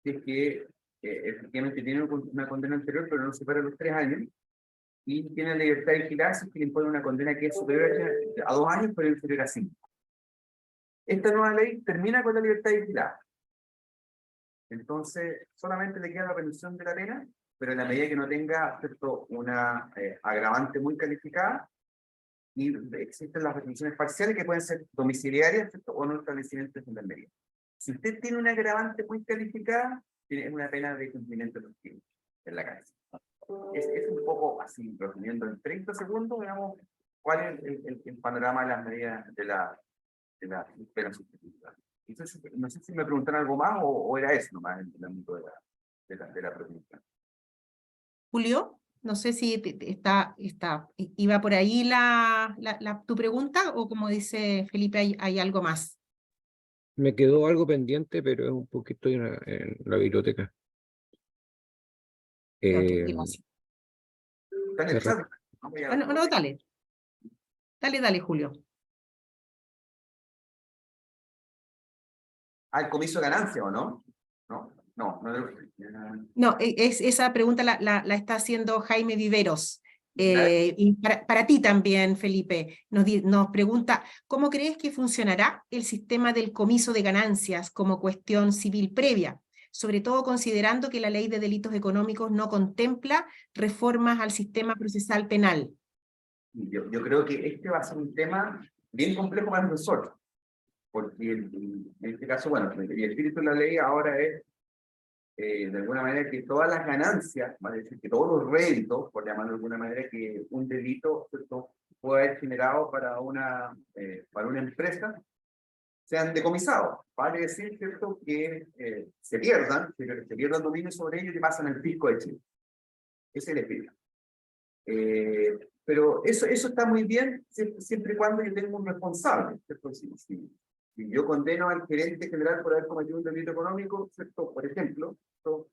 que es que efectivamente tiene una condena anterior, pero no supera los 3 años. Y tiene la libertad de vigilarse, que le impone una condena que es superior a 2 años, pero inferior a 5. Esta nueva ley termina con la libertad de vigilar. Entonces, solamente le queda la remisión de la pena, pero en la medida que no tenga, ¿cierto?, una agravante muy calificada, y existen las restricciones parciales que pueden ser domiciliarias, ¿cierto?, o no establecimientos de gendarmería. Si usted tiene una agravante muy calificada, tiene una pena de cumplimiento efectivo en la cárcel. Es un poco así, resumiendo en 30 segundos, digamos, cuál es el panorama de las medidas de la pena sustitutiva. Entonces, no sé si me preguntaron algo más o era eso nomás en el ámbito de la pregunta. Julio, no sé si iba por ahí tu pregunta, o como dice Felipe, hay algo más. Me quedó algo pendiente, pero es un poquito en la biblioteca. Gracias. No, dale. Dale, Julio. ¿El comiso de ganancia o no? No, esa pregunta la está haciendo Jaime Viveros. Y para ti también, Felipe, nos pregunta, ¿cómo crees que funcionará el sistema del comiso de ganancias como cuestión civil previa? sobre todo considerando que la ley de delitos económicos no contempla reformas al sistema procesal penal. Yo creo que este va a ser un tema bien complejo para nosotros, porque en este caso, bueno, el espíritu de la ley ahora es, de alguna manera, que todas las ganancias, es decir, que todos los réditos, por llamarlo de alguna manera, que un delito, ¿cierto?, puede haber generado para una empresa, sean decomisados. Vale decir, ¿cierto?, que se pierdan dominio sobre ellos y pasan al fisco de Chile. Ese es el espíritu. Pero eso está muy bien siempre y cuando yo tengo un responsable, ¿cierto? Si yo condeno al gerente general por haber cometido un delito económico, ¿cierto?, por ejemplo,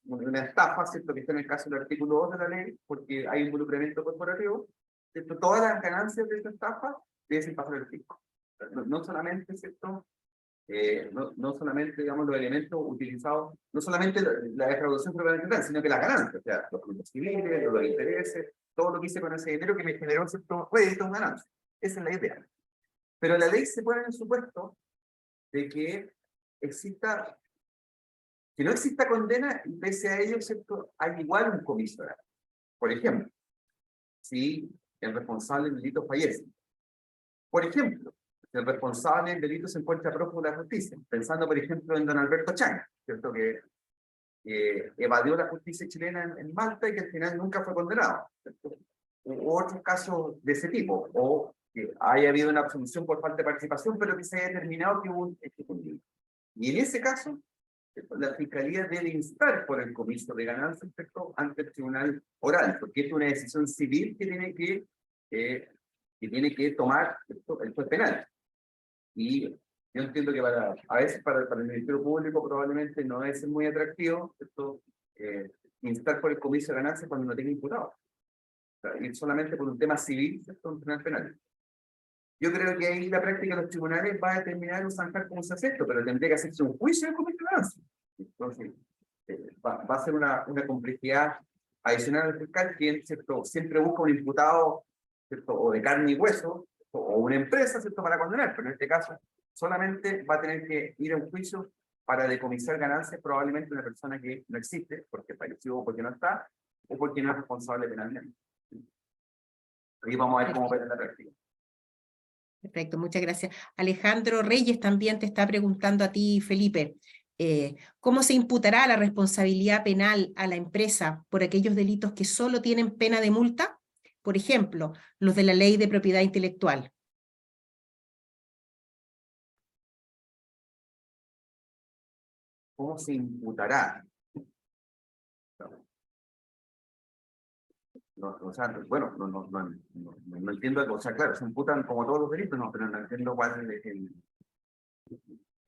una estafa, ¿cierto?, que está en el caso del artículo 2 de la ley, porque hay involucramiento corporativo, ¿cierto?, todas las ganancias de esa estafa deben pasar al fisco. No solamente, ¿cierto?, no solamente, digamos, los elementos utilizados, no solamente la defraudación propiamente, sino que las ganancias, o sea, los puntos civiles, los intereses, todo lo que hice con ese dinero que me generó ciertos réditos, ganancias. Esa es la idea. Pero la ley se pone en el supuesto de que no exista condena y pese a ello, ¿cierto?, hay igual un comiso. Por ejemplo, si el responsable del delito fallece. Por ejemplo, el responsable del delito se encuentra prófugo de la justicia, pensando por ejemplo en don Alberto Chang, ¿cierto?, que evadió la justicia chilena en Malta y que al final nunca fue condenado, ¿cierto? U otros casos de ese tipo, o que haya habido una absolución por falta de participación, pero que se haya determinado que hubo un hecho conmigo. Y en ese caso, la Fiscalía debe instar por el comiso de ganancias, ¿cierto?, ante el tribunal oral, porque es una decisión civil que tiene que tomar, ¿cierto?, el juez penal. Y yo entiendo que a veces para el Ministerio Público probablemente no es muy atractivo, ¿cierto?, instar por el comiso de ganancias cuando no tenga imputado. O sea, ir solamente por un tema civil, ¿cierto?, un tribunal penal. Yo creo que ahí la práctica de los tribunales va a determinar o zanjar cómo se hace esto, pero tendría que hacerse un juicio de comiso de ganancias. Entonces, va a ser una complejidad adicional al fiscal, quien, ¿cierto?, siempre busca un imputado, ¿cierto?, o de carne y hueso, o una empresa, ¿cierto?, para condenar, pero en este caso solamente va a tener que ir a un juicio para decomisar ganancias, probablemente una persona que no existe, porque falleció o porque no está, o porque no es responsable penalmente. Ahí vamos a ver cómo opera la práctica. Perfecto, muchas gracias. Alejandro Reyes también te está preguntando a ti, Felipe, ¿cómo se imputará la responsabilidad penal a la empresa por aquellos delitos que solo tienen pena de multa? Por ejemplo, los de la ley de propiedad intelectual. ¿Cómo se imputará? O sea, bueno, no entiendo, o sea, claro, se imputan como todos los delitos, no, pero no entiendo cuál es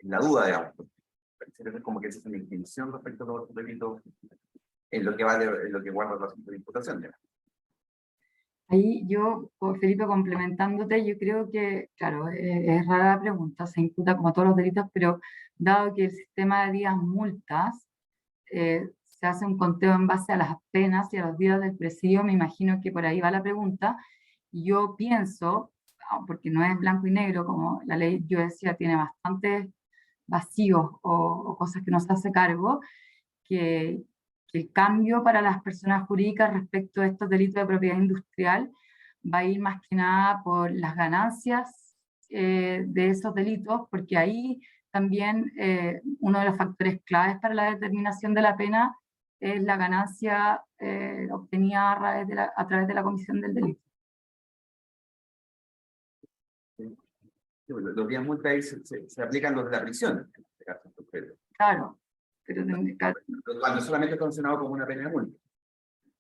la duda, digamos. Parece como que esa es una intención respecto a los otros delitos en lo que guarda el asunto de imputación, digamos. Ahí yo, Felipe, complementándote, yo creo que, claro, es rara la pregunta, se imputa como todos los delitos, pero dado que el sistema de días multas se hace un conteo en base a las penas y a los días del presidio, me imagino que por ahí va la pregunta. Yo pienso, porque no es blanco y negro, como la ley, yo decía, tiene bastantes vacíos o cosas que no se hace cargo, que el cambio para las personas jurídicas respecto a estos delitos de propiedad industrial va a ir más que nada por las ganancias de esos delitos, porque ahí también uno de los factores claves para la determinación de la pena es la ganancia obtenida a través de la comisión del delito. Los días multa ahí se aplican los de la prisión, en este caso. Claro, pero cuando solamente es condicionado como una pena de multa.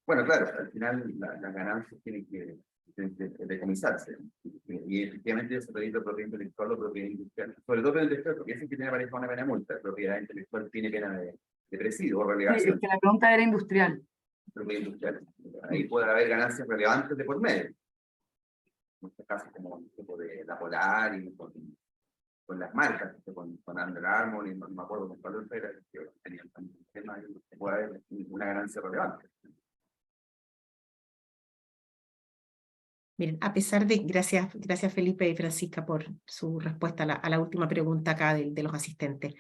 Bueno, claro, al final las ganancias tienen que decomisarse. Y efectivamente ese delito de propiedad intelectual o propiedad industrial, sobre todo propiedad intelectual, porque dicen que tiene aparejada una pena de multa, la propiedad intelectual tiene pena de presidio o relegación. Sí, es que la pregunta era industrial. Propiedad industrial. Ahí puede haber ganancias relevantes de por medio. En este caso, como el tipo de la Polar y con las marcas, con Under Armour y no me acuerdo con cuál otra era, que tenían un tema y puede haber una ganancia relevante. Miren, a pesar de, gracias Felipe y Francisca por su respuesta a la última pregunta acá de los asistentes.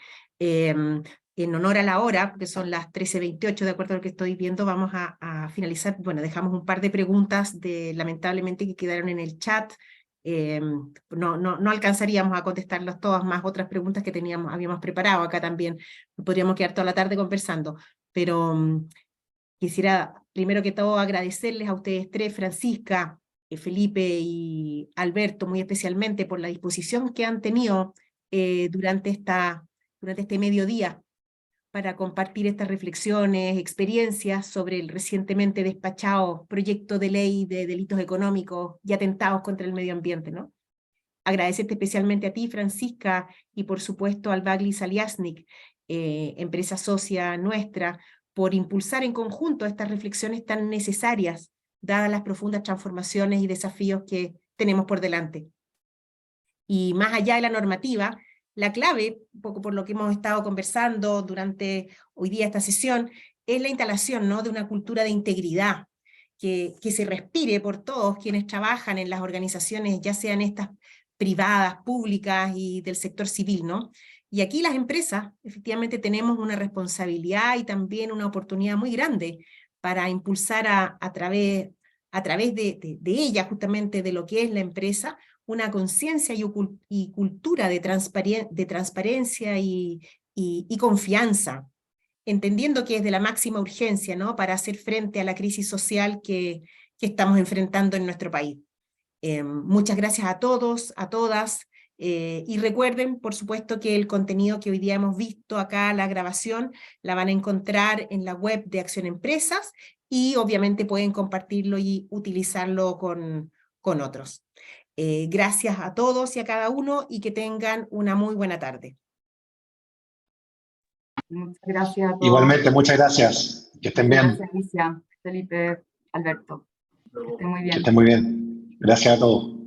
en honor a la hora, porque son las 13:28, de acuerdo a lo que estoy viendo, vamos a finalizar. Bueno, dejamos un par de preguntas, lamentablemente, que quedaron en el chat. No alcanzaríamos a contestarlas todas, más otras preguntas que habíamos preparado acá también. Podríamos quedar toda la tarde conversando, pero quisiera primero que todo agradecerles a ustedes tres, Francisca, Felipe y Alberto, muy especialmente por la disposición que han tenido durante este mediodía para compartir estas reflexiones, experiencias sobre el recientemente despachado proyecto de ley de delitos económicos y atentados contra el medio ambiente, ¿no? Agradecerte especialmente a ti, Francisca, y por supuesto al Bagli Saliasnik, empresa socia nuestra, por impulsar en conjunto estas reflexiones tan necesarias, dadas las profundas transformaciones y desafíos que tenemos por delante. Y más allá de la normativa, la clave, un poco por lo que hemos estado conversando durante hoy día esta sesión, es la instalación, ¿no?, de una cultura de integridad, que se respire por todos quienes trabajan en las organizaciones, ya sean estas privadas, públicas y del sector civil, ¿no? Y aquí las empresas, efectivamente, tenemos una responsabilidad y también una oportunidad muy grande para impulsar a través de ella, justamente de lo que es la empresa, una conciencia y cultura de transparencia y confianza, entendiendo que es de la máxima urgencia, ¿no?, para hacer frente a la crisis social que estamos enfrentando en nuestro país. Muchas gracias a todos, a todas, y recuerden, por supuesto, que el contenido que hoy día hemos visto acá, la grabación, la van a encontrar en la web de Acción Empresas, y obviamente pueden compartirlo y utilizarlo con otros. Gracias a todos y a cada uno, y que tengan una muy buena tarde. Muchas gracias a todos. Igualmente, muchas gracias. Que estén bien. Gracias, Alicia, Felipe, Alberto. Que estén muy bien. Que estén muy bien. Gracias a todos.